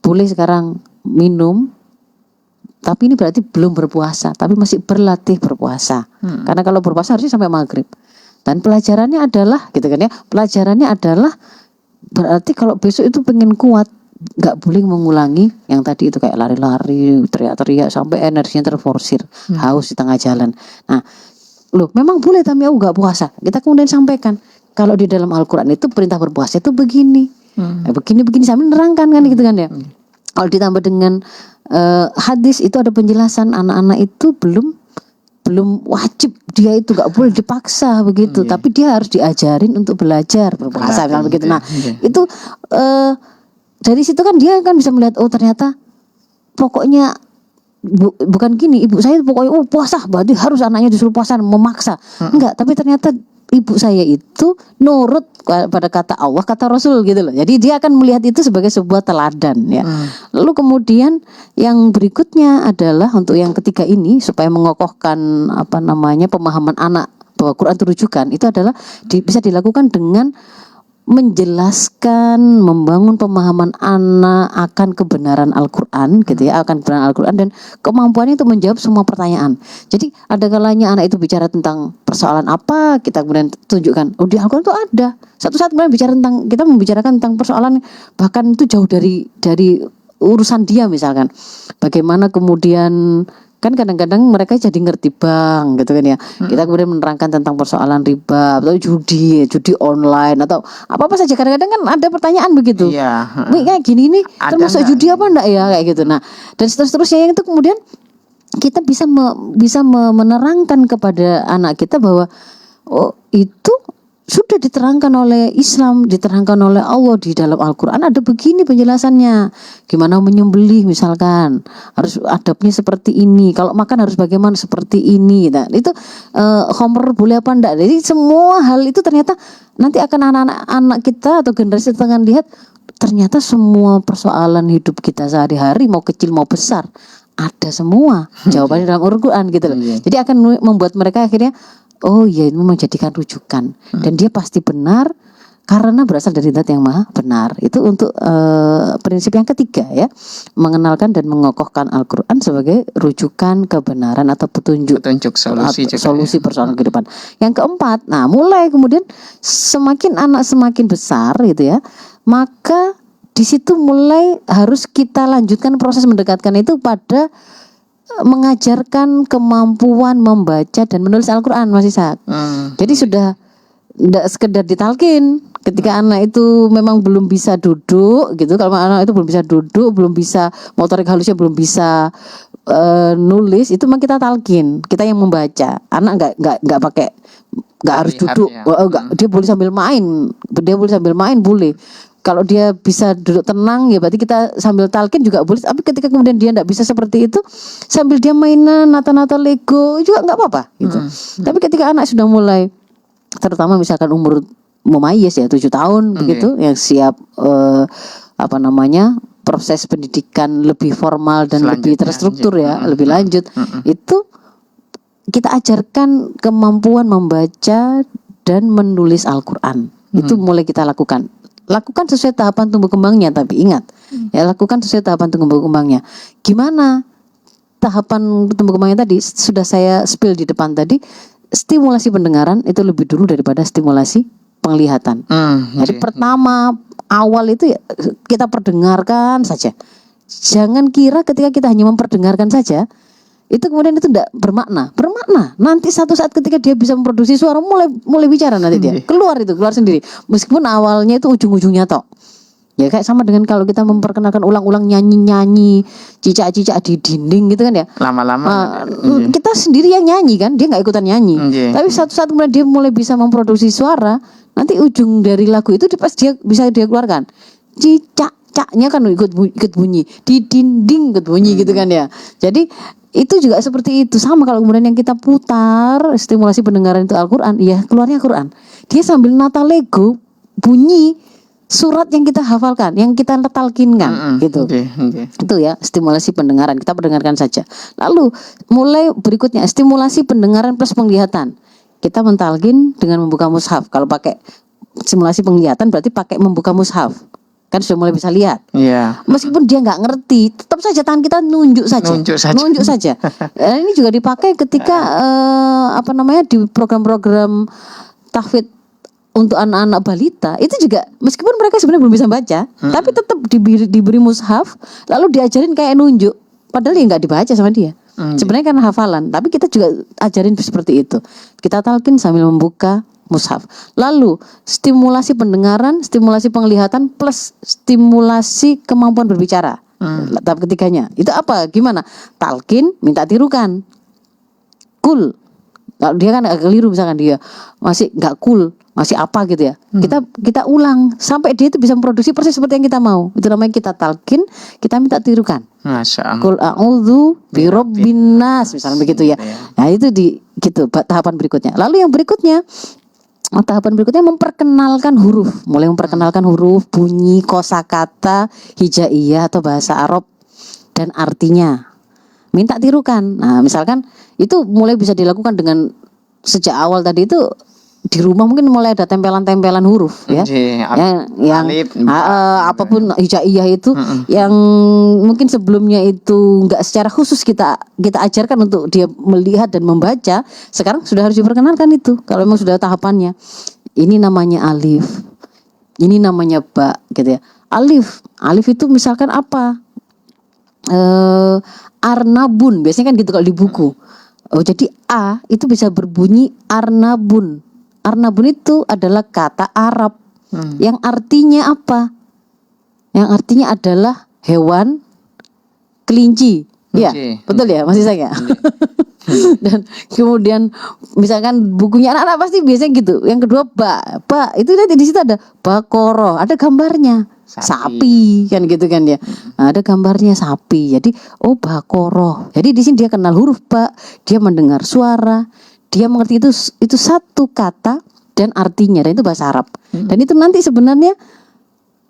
boleh sekarang minum. Tapi ini berarti belum berpuasa, tapi masih berlatih berpuasa. Karena kalau berpuasa harusnya sampai maghrib. Dan pelajarannya adalah gitu kan ya, pelajarannya adalah berarti kalau besok itu pengen kuat, nggak boleh mengulangi yang tadi itu kayak lari-lari, teriak-teriak sampai energinya terforsir, haus di tengah jalan. Nah, loh memang boleh tapi aku nggak puasa. Kita kemudian sampaikan kalau di dalam Al-Quran itu perintah berpuasa itu begini, begini sambil nerangkan kan gitu kan ya. Kalau ditambah dengan hadis itu ada penjelasan anak-anak itu belum wajib, dia itu gak boleh dipaksa begitu, tapi dia harus diajarin untuk belajar berpuasa kan begitu. Nah itu dari situ kan dia kan bisa melihat oh ternyata pokoknya bukan gini, ibu saya pokoknya puasa berarti harus anaknya disuruh puasa, memaksa. Enggak, tapi ternyata ibu saya itu nurut pada kata Allah, kata Rasul gitu loh. Jadi dia akan melihat itu sebagai sebuah teladan ya. Lalu kemudian yang berikutnya adalah untuk yang ketiga ini supaya mengokohkan pemahaman anak bahwa Quran itu rujukan, itu adalah bisa dilakukan dengan menjelaskan, membangun pemahaman anak akan kebenaran Al-Quran gitu ya, akan kebenaran Al-Quran dan kemampuannya untuk menjawab semua pertanyaan. Jadi ada kalanya anak itu bicara tentang persoalan apa, kita kemudian tunjukkan, oh di Al-Quran itu ada. Satu saat kemudian kita membicarakan tentang persoalan bahkan itu jauh dari urusan dia misalkan. Bagaimana kemudian kan kadang-kadang mereka jadi ngerti bank gitu kan ya. Kita kemudian menerangkan tentang persoalan riba atau judi online atau apa saja. Kadang-kadang kan ada pertanyaan begitu. Kayak gini nih termasuk judi apa enggak ya kayak gitu. Nah, dan seterusnya yang itu kemudian kita bisa menerangkan kepada anak kita bahwa oh itu sudah diterangkan oleh Islam, diterangkan oleh Allah di dalam Al-Quran ada begini penjelasannya. Gimana menyembelih misalkan, harus adabnya seperti ini. Kalau makan harus bagaimana seperti ini. Nah, itu homer boleh apa enggak. Jadi semua hal itu ternyata nanti akan anak-anak kita atau generasi akan lihat ternyata semua persoalan hidup kita sehari-hari mau kecil mau besar ada semua jawabannya dalam Al-Quran gitu loh. Jadi akan membuat mereka akhirnya oh iya ini menjadikan rujukan dan dia pasti benar karena berasal dari zat yang maha benar. Itu untuk prinsip yang ketiga ya, mengenalkan dan mengokohkan Al-Quran sebagai rujukan kebenaran atau petunjuk solusi persoalan kehidupan. Yang keempat, nah mulai kemudian semakin anak semakin besar gitu ya, maka di situ mulai harus kita lanjutkan proses mendekatkan itu pada mengajarkan kemampuan membaca dan menulis Al-Quran Mas Ishak. Jadi sudah tidak sekedar ditalkin ketika anak itu memang belum bisa duduk gitu. Kalau anak itu belum bisa duduk, belum bisa motorik halusnya belum bisa nulis, itu memang kita talkin, kita yang membaca. Anak nggak pakai, nggak harus duduk, dia boleh sambil main, boleh. Kalau dia bisa duduk tenang ya berarti kita sambil talkin juga boleh. Tapi ketika kemudian dia tidak bisa seperti itu, sambil dia mainan nata-nata Lego juga nggak apa-apa gitu. Tapi ketika anak sudah mulai, terutama misalkan umur mumayyiz ya 7 tahun begitu, yang siap proses pendidikan lebih formal dan lebih terstruktur ya, lebih lanjut, itu kita ajarkan kemampuan membaca dan menulis Al-Quran. Itu mulai kita lakukan sesuai tahapan tumbuh kembangnya. Tapi ingat ya, lakukan sesuai tahapan tumbuh kembangnya. Gimana tahapan tumbuh kembangnya tadi sudah saya spill di depan tadi. Stimulasi pendengaran itu lebih dulu daripada stimulasi penglihatan. Jadi pertama awal itu ya, kita perdengarkan saja. Jangan kira ketika kita hanya memperdengarkan saja itu kemudian itu tidak bermakna. Nanti satu saat ketika dia bisa memproduksi suara, mulai bicara nanti dia keluar sendiri. Meskipun awalnya itu ujung-ujungnya tok. Ya kayak sama dengan kalau kita memperkenalkan ulang-ulang nyanyi-nyanyi, cicak-cicak di dinding gitu kan ya. Lama-lama Kita sendiri yang nyanyi kan, dia nggak ikutan nyanyi. Nggih. Tapi satu saat kemudian dia mulai bisa memproduksi suara, nanti ujung dari lagu itu pas dia bisa dia keluarkan. Cicak-caknya kan ikut bunyi, di dinding ikut bunyi gitu kan ya. Jadi itu juga seperti itu, sama kalau kemudian yang kita putar stimulasi pendengaran itu Al-Qur'an, ya keluarnya Quran. Dia sambil nata Lego bunyi surat yang kita hafalkan, yang kita talkinkan gitu. Itu ya stimulasi pendengaran, kita pendengarkan saja. Lalu mulai berikutnya stimulasi pendengaran plus penglihatan. Kita mentalkin dengan membuka mushaf. Kalau pakai stimulasi penglihatan berarti pakai membuka mushaf. Kan sudah mulai bisa lihat. Iya. Meskipun dia nggak ngerti, tetap saja tangan kita nunjuk saja. Nunjuk saja. Ini juga dipakai ketika di program-program tahfidz untuk anak-anak balita. Itu juga meskipun mereka sebenarnya belum bisa baca, tapi tetap diberi mushaf, lalu diajarin kayak nunjuk. Padahal ya nggak dibaca sama dia. Sebenarnya karena hafalan, tapi kita juga ajarin seperti itu. Kita talqin sambil membuka mushaf. Lalu stimulasi pendengaran, stimulasi penglihatan plus stimulasi kemampuan berbicara. Tahap ketiganya. Itu apa? Gimana? Talqin minta tirukan. Cool. Kalau dia kan agak keliru misalkan dia masih nggak cool, masih apa gitu ya. Kita ulang sampai dia itu bisa memproduksi persis seperti yang kita mau. Itu namanya kita talqin, kita minta tirukan. Masya Allah. Qul a'udzu birabbin nas misalnya begitu ya. Nah, itu gitu tahapan berikutnya. Lalu yang berikutnya tahapan berikutnya memperkenalkan huruf, mulai memperkenalkan huruf, bunyi, kosakata, hijaiyah atau bahasa Arab dan artinya. Minta tirukan. Nah, misalkan itu mulai bisa dilakukan dengan sejak awal tadi itu di rumah mungkin mulai ada tempelan-tempelan huruf ya. Yang apapun hijaiyah itu yang mungkin sebelumnya itu enggak secara khusus kita ajarkan untuk dia melihat dan membaca, sekarang sudah harus diperkenalkan itu. Kalau memang sudah tahapannya. Ini namanya alif. Ini namanya ba gitu ya. Alif itu misalkan apa? Arnabun biasanya kan gitu kalau di buku. Oh, jadi A itu bisa berbunyi arnabun. Arnabun itu adalah kata Arab yang artinya apa? Yang artinya adalah hewan kelinci. Ya, betul ya, masih saya. Dan kemudian misalkan bukunya anak-anak pasti biasanya gitu. Yang kedua ba itu nanti di situ ada bakoro, ada gambarnya. Sapi kan gitu kan ya. Nah, ada gambarnya sapi. Jadi bakoro. Jadi di sini dia kenal huruf ba, dia mendengar suara, dia mengerti itu satu kata dan artinya, dan itu bahasa Arab. Dan itu nanti sebenarnya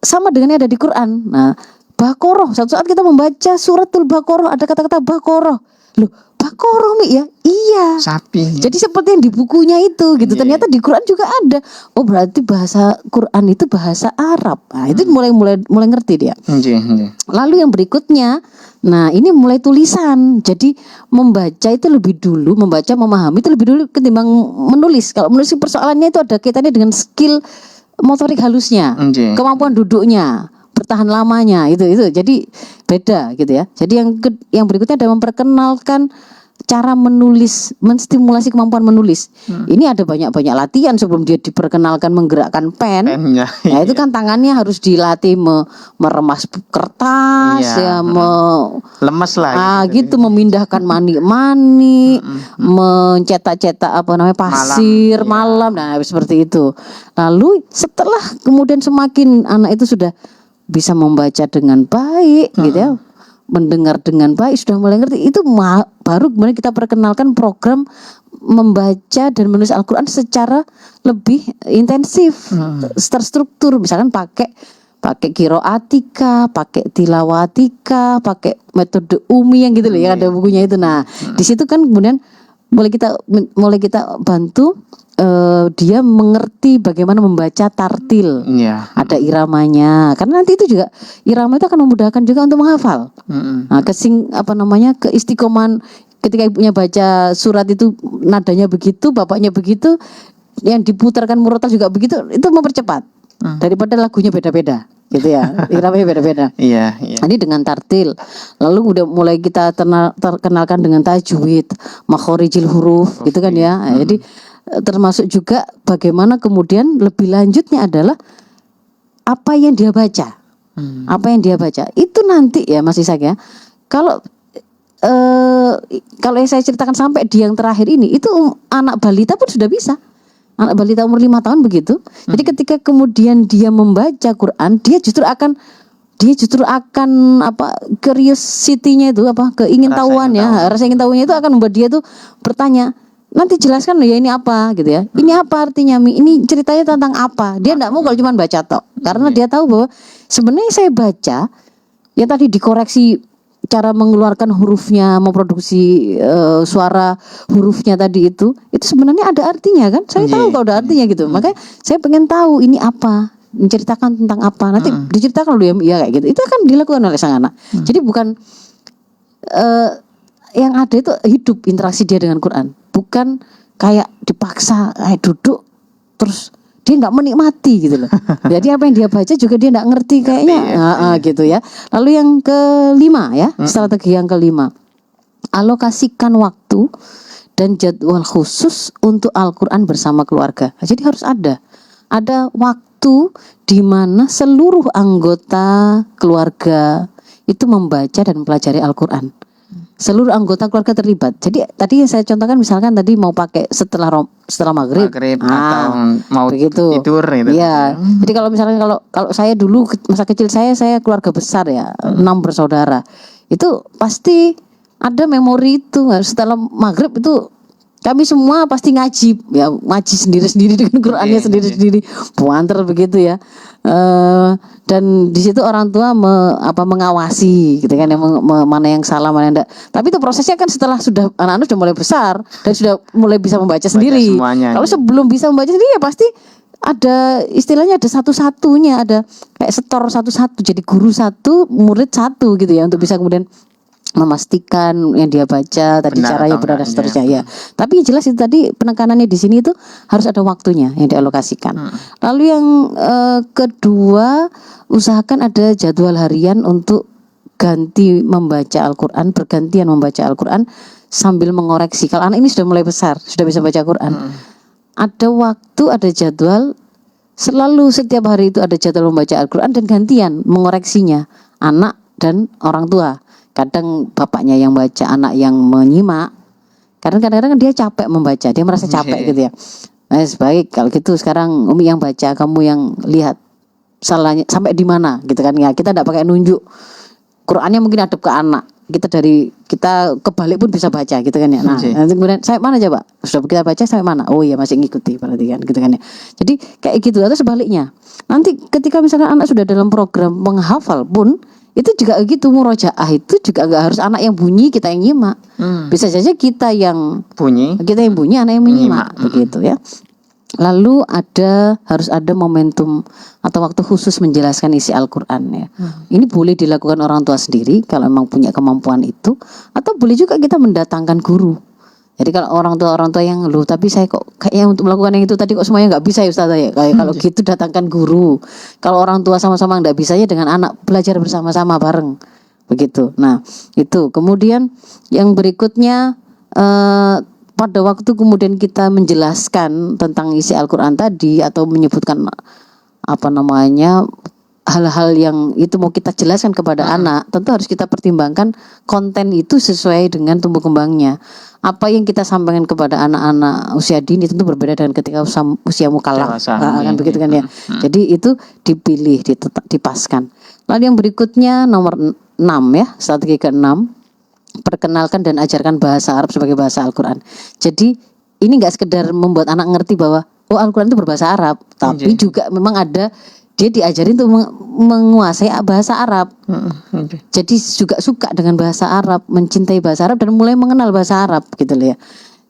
sama dengan yang ada di Quran. Nah, Baqarah, satu saat kita membaca suratul Baqarah ada kata-kata Baqarah. Loh, Baqarah Mi ya? Iya. Sapi. Jadi seperti yang di bukunya itu gitu. Ternyata di Quran juga ada. Oh, berarti bahasa Quran itu bahasa Arab. Nah, itu mulai ngerti dia. Lalu yang berikutnya, nah ini mulai tulisan. Jadi membaca itu lebih dulu, memahami itu lebih dulu ketimbang menulis. Kalau menulis persoalannya itu ada kaitannya dengan skill motorik halusnya, kemampuan duduknya, bertahan lamanya itu jadi beda gitu ya. Jadi yang berikutnya adalah memperkenalkan cara menulis, menstimulasi kemampuan menulis. Ini ada banyak latihan sebelum dia diperkenalkan menggerakkan pen. Ya itu kan tangannya harus dilatih meremas kertas, lemes lah. Gitu memindahkan manik-manik, mencetak-cetak pasir malam. Nah, seperti itu. Lalu setelah kemudian semakin anak itu sudah bisa membaca dengan baik gitu ya, mendengar dengan baik, sudah mulai ngerti, itu baru kemudian kita perkenalkan program membaca dan menulis Al-Quran secara lebih intensif, terstruktur. Misalkan pakai qiraatika, pakai tilawatika, pakai metode Umi yang gitu loh, yang ada bukunya itu. Nah, di situ kan kemudian mulai kita bantu dia mengerti bagaimana membaca tartil. Ada iramanya. Karena nanti itu juga irama itu akan memudahkan juga untuk menghafal. Nah, keistiqomahan ketika ibunya baca surat itu nadanya begitu, bapaknya begitu, yang diputarkan murotal juga begitu, itu mempercepat. Daripada lagunya beda-beda gitu ya. Iramanya beda-beda. Ini dengan tartil. Lalu udah mulai kita terkenalkan dengan tajwid, makhorijil huruf gitu kan ya. Jadi termasuk juga bagaimana kemudian lebih lanjutnya adalah apa yang dia baca. Apa yang dia baca itu nanti ya Mas Ishak ya. Kalau kalau yang saya ceritakan sampai di yang terakhir ini itu anak balita pun sudah bisa. Anak balita umur 5 tahun begitu. Jadi ketika kemudian dia membaca Quran, dia justru akan apa, curiosity-nya itu apa, keingintahuannya, rasa ingin tahunya itu akan membuat dia tuh bertanya, nanti jelaskan loh ya ini apa gitu ya. Ini apa artinya Mi? Ini ceritanya tentang apa? Dia enggak mau kalau cuma baca tok. Karena dia tahu bahwa sebenarnya saya baca yang tadi dikoreksi cara mengeluarkan hurufnya, memproduksi suara hurufnya tadi itu sebenarnya ada artinya kan? Saya tahu kalau ada artinya gitu. Makanya saya pengen tahu ini apa, menceritakan tentang apa. Nanti diceritakan dulu ya kayak gitu. Itu akan dilakukan oleh sang anak. Jadi bukan yang ada itu hidup interaksi dia dengan Quran. Bukan kayak dipaksa kayak duduk terus dia nggak menikmati gitu loh. Jadi apa yang dia baca juga dia nggak ngerti kayaknya, gitu ya. Lalu yang kelima ya, strategi yang kelima, alokasikan waktu dan jadwal khusus untuk Al-Quran bersama keluarga. Jadi harus ada waktu di mana seluruh anggota keluarga itu membaca dan mempelajari Al-Quran. Seluruh anggota keluarga terlibat. Jadi tadi yang saya contohkan misalkan tadi mau pakai setelah maghrib atau mau begitu. tidur gitu. Iya. Jadi kalau misalnya kalau saya dulu masa kecil saya keluarga besar ya, 6 bersaudara. Itu pasti ada memori itu setelah maghrib itu kami semua pasti ngaji sendiri-sendiri dengan Qurannya sendiri-sendiri, puanter begitu ya. Dan di situ orang tua mengawasi gitu kan, mana yang salah mana yang enggak. Tapi itu prosesnya kan setelah sudah anak-anak sudah mulai besar dan sudah mulai bisa membaca sendiri. Kalau sebelum bisa membaca sendiri ya pasti ada istilahnya, ada satu-satunya, ada kayak setor satu-satu, jadi guru satu, murid satu gitu ya, untuk bisa kemudian memastikan yang dia baca tadi caranya benar dan seterusnya ya. Tapi yang jelas itu tadi penekanannya di sini itu harus ada waktunya yang dialokasikan. Lalu yang kedua, usahakan ada jadwal harian untuk ganti membaca Al-Quran, bergantian membaca Al-Quran sambil mengoreksi. Kalau anak ini sudah mulai besar, sudah bisa baca Quran, ada waktu, ada jadwal, selalu setiap hari itu ada jadwal membaca Al-Quran dan gantian mengoreksinya, anak dan orang tua. Kadang bapaknya yang baca, anak yang menyimak. Kadang-kadang kan dia capek membaca, dia merasa capek gitu ya. Baik kalau gitu sekarang Umi yang baca, kamu yang lihat salahnya sampai di mana gitu kan ya. Kita tidak pakai nunjuk. Qurannya mungkin hadap ke anak. Kita kebalik pun bisa baca gitu kan ya. Nah, nanti kemudian saya mana coba? Sudah kita baca sampai mana? Oh iya masih ngikuti berarti kan gitu kan ya. Jadi kayak gitu, atau sebaliknya. Nanti ketika misalkan anak sudah dalam program menghafal pun itu juga gitu, murojaah itu juga nggak harus anak yang bunyi kita yang nyimak. Bisa saja kita yang bunyi, anak yang menyimak. Begitu ya. Lalu harus ada momentum atau waktu khusus menjelaskan isi Al-Quran ya. Ini boleh dilakukan orang tua sendiri kalau memang punya kemampuan itu, atau boleh juga kita mendatangkan guru. Jadi kalau orang tua yang tapi saya kok kayaknya untuk melakukan yang itu tadi kok semuanya nggak bisa ya Ustazah ya. Kalau gitu datangkan guru. Kalau orang tua sama-sama nggak bisa ya dengan anak belajar bersama-sama bareng. Begitu. Nah itu. Kemudian yang berikutnya pada waktu kemudian kita menjelaskan tentang isi Al-Quran tadi atau menyebutkan hal-hal yang itu mau kita jelaskan kepada anak, tentu harus kita pertimbangkan konten itu sesuai dengan tumbuh kembangnya. Apa yang kita sampaikan kepada anak-anak usia dini tentu berbeda dengan ketika usia mukallaf, kan begitu kan ya. Jadi itu dipilih, dipaskan. Lalu yang berikutnya nomor 6 ya, strategi ke-6, perkenalkan dan ajarkan bahasa Arab sebagai bahasa Al-Quran. Jadi ini nggak sekedar membuat anak ngerti bahwa Al-Quran itu berbahasa Arab, tapi juga memang ada dia diajarin untuk menguasai bahasa Arab. Jadi juga suka dengan bahasa Arab, mencintai bahasa Arab dan mulai mengenal bahasa Arab gitu loh ya.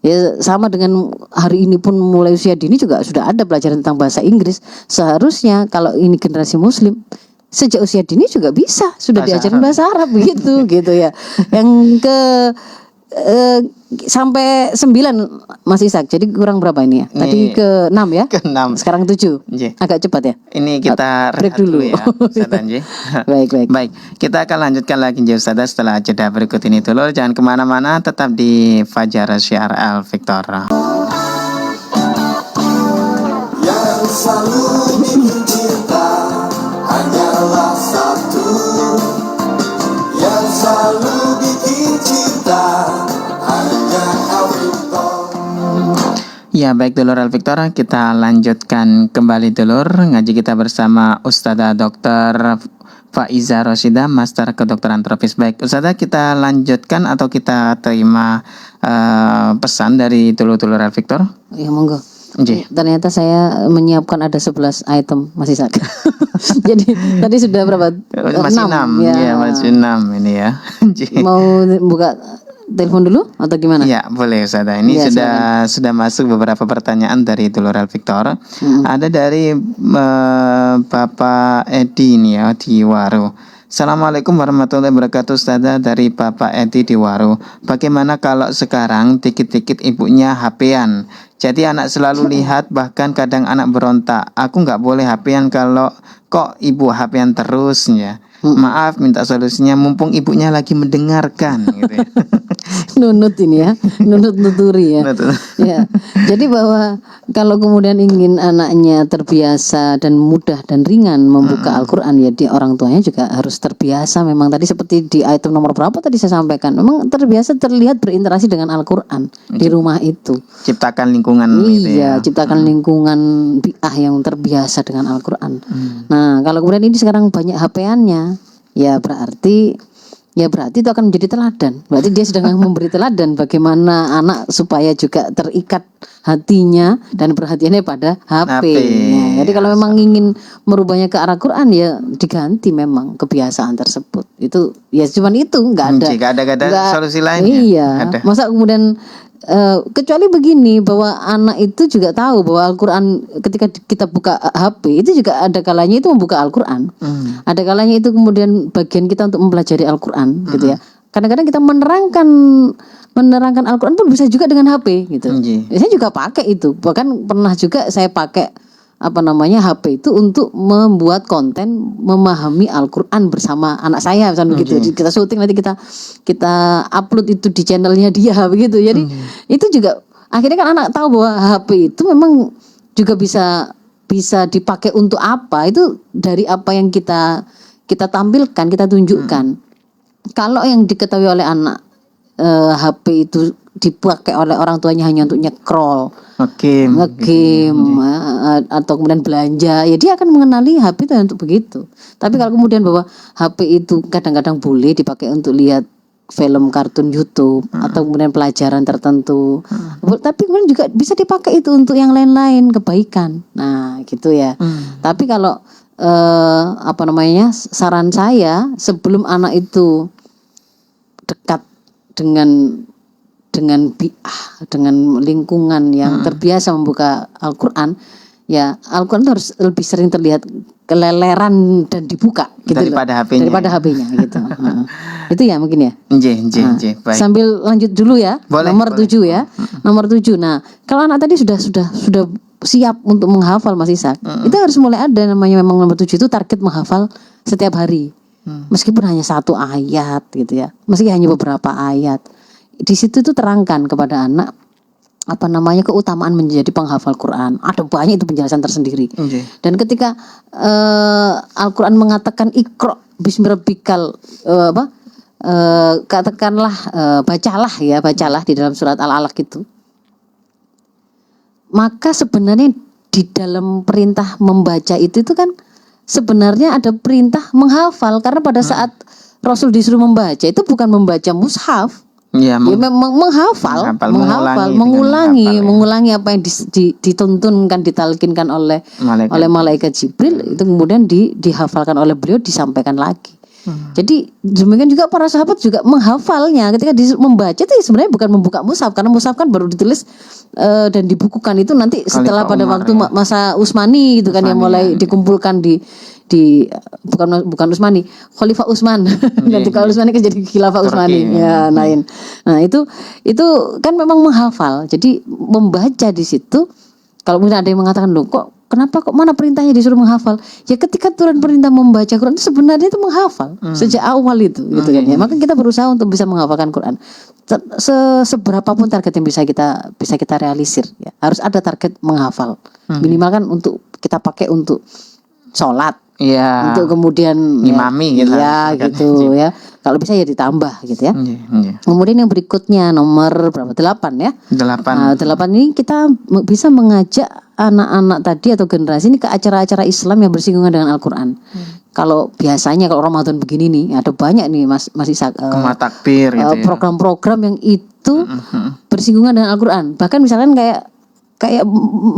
Ya sama dengan hari ini pun mulai usia dini juga sudah ada pelajaran tentang bahasa Inggris. Seharusnya kalau ini generasi muslim sejak usia dini juga bisa sudah diajarin bahasa Arab begitu gitu ya. Yang sampai 9 Mas Ishak. Jadi kurang berapa ini ya? Tadi ke 6 ya? Ke-6. Sekarang 7. Agak cepat ya? Ini kita break dulu ya, Ustazah. Baik, kita akan lanjutkan lagi Ustazah setelah jeda berikut ini dulu. Jangan kemana-mana, tetap di Fajar Syiar Al-Victor. Yang selalu cinta hanyalah satu. Ya baik dulur Al-Victor, kita lanjutkan kembali dulur ngaji kita bersama Ustazah Dr. Faiza Rosyida, Master Kedokteran Tropis. Baik Ustazah, kita lanjutkan atau kita terima pesan dari dulur-dulur Al-Victor? Ya monggo. Nggih. Ternyata saya menyiapkan ada 11 item masih sakit. Jadi tadi sudah berapa? Masih 6 ya, masih 6 ini ya. Nggih. Mau buka telepon dulu atau gimana? Ya boleh Ustazah. Ini Ya, sudah masuk beberapa pertanyaan dari dulur Al-Victor. Ada dari Bapak Edi ini ya di Waru. Assalamualaikum warahmatullahi wabarakatuh Ustazah, dari Bapak Edi di Waru. Bagaimana kalau sekarang dikit-dikit ibunya HP-an? Jadi anak selalu lihat, bahkan kadang anak berontak. Aku nggak boleh HP-an kalau kok ibu HP-an terus ya. Maaf, minta solusinya mumpung ibunya lagi mendengarkan gitu ya. Nunut ini ya, nunut nuturi ya. Betul. Ya, jadi bahwa kalau kemudian ingin anaknya terbiasa dan mudah dan ringan membuka Al-Quran, ya di orang tuanya juga harus terbiasa. Memang tadi seperti di item nomor berapa tadi saya sampaikan, memang terbiasa terlihat berinteraksi dengan Al-Quran di rumah itu. Ciptakan lingkungan gitu ya. Iya, ciptakan lingkungan bi'ah yang terbiasa dengan Al-Quran. Nah, kalau kemudian ini sekarang banyak HP-annya, ya berarti itu akan menjadi teladan. Berarti dia sedang memberi teladan bagaimana anak supaya juga terikat hatinya dan perhatiannya pada HP. Nah, jadi kalau memang ingin merubahnya ke arah Quran, ya diganti memang kebiasaan tersebut. Itu ya cuman itu, nggak ada solusi lain. Iya. Ada. Masa kemudian kecuali begini, bahwa anak itu juga tahu bahwa Al-Quran ketika kita buka HP itu juga ada kalanya itu membuka Al-Quran. Ada kalanya itu kemudian bagian kita untuk mempelajari Al-Quran gitu ya. Kadang-kadang kita menerangkan Al-Quran pun bisa juga dengan HP gitu. Saya juga pakai itu. Bahkan pernah juga saya pakai HP itu untuk membuat konten memahami Al-Quran bersama anak saya misalnya begitu. Jadi kita syuting nanti kita upload itu di channelnya dia begitu. Jadi itu juga akhirnya kan anak tahu bahwa HP itu memang juga bisa dipakai untuk apa, itu dari apa yang kita tampilkan, kita tunjukkan. Kalau yang diketahui oleh anak HP itu dipakai oleh orang tuanya hanya untuk ngegame atau kemudian belanja, ya dia akan mengenali HP itu untuk begitu. Tapi kalau kemudian bahwa HP itu kadang-kadang boleh dipakai untuk lihat film kartun YouTube atau kemudian pelajaran tertentu, tapi kemudian juga bisa dipakai itu untuk yang lain-lain, kebaikan. Nah gitu ya. Tapi kalau saran saya, sebelum anak itu dekat dengan bi'ah, dengan lingkungan yang terbiasa membuka Al-Quran, ya Al-Quran itu harus lebih sering terlihat keleleran dan dibuka gitu daripada HP-nya gitu. Itu ya mungkin ya. Baik. Sambil lanjut dulu ya. Nomor 7 ya. Nomor 7. Nah, kalau anak tadi sudah siap untuk menghafal Mas Ishak, itu harus mulai ada namanya, memang nomor 7 itu target menghafal setiap hari. Meskipun hanya 1 ayat gitu ya. Meski hanya beberapa ayat. Di situ itu terangkan kepada anak keutamaan menjadi penghafal Quran. Ada banyak itu penjelasan tersendiri. Dan ketika Al-Quran mengatakan Iqra bismi rabbikal katakanlah bacalah di dalam surat Al-Alaq itu. Maka sebenarnya di dalam perintah membaca itu kan sebenarnya ada perintah menghafal, karena pada saat Rasul disuruh membaca itu bukan membaca mushaf. Ya, memang menghafal, mengulangi apa yang dituntunkan, ditalkinkan oleh malaikat Jibril, itu kemudian dihafalkan oleh beliau, disampaikan lagi. Jadi demikian juga para sahabat juga menghafalnya ketika membaca itu sebenarnya bukan membuka mushaf, karena mushaf kan baru ditulis dan dibukukan itu nanti setelah pada waktu masa Utsmani gitu kan, yang mulai dikumpulkan di bukan Utsmani, Khalifah Utsman. Nanti kalau Utsmani kan jadi Khilafah Utsmani. Ya, lain. Nah, itu kan memang menghafal. Jadi membaca di situ, kalau misalnya ada yang mengatakan, "Loh, kenapa mana perintahnya disuruh menghafal?" Ya ketika turun perintah membaca Quran itu sebenarnya itu menghafal sejak awal itu gitu kan ya. Maka kita berusaha untuk bisa menghafalkan Quran. Seberapapun target yang bisa kita realisir ya. Harus ada target menghafal. Minimal kan untuk kita pakai untuk sholat Iya. untuk kemudian Ngimami gitu. ya gitu ya. Kalau bisa ya ditambah gitu ya. Iya. Kemudian yang berikutnya nomor berapa? 8 ya. 8. 8 ini kita bisa mengajak anak-anak tadi atau generasi ini ke acara-acara Islam yang bersinggungan dengan Al-Qur'an. Kalau biasanya kalau Ramadan begini nih ada banyak nih Mas Ishak Kema takbir gitu ya. program-program yang itu bersinggungan dengan Al-Qur'an. Bahkan misalkan kayak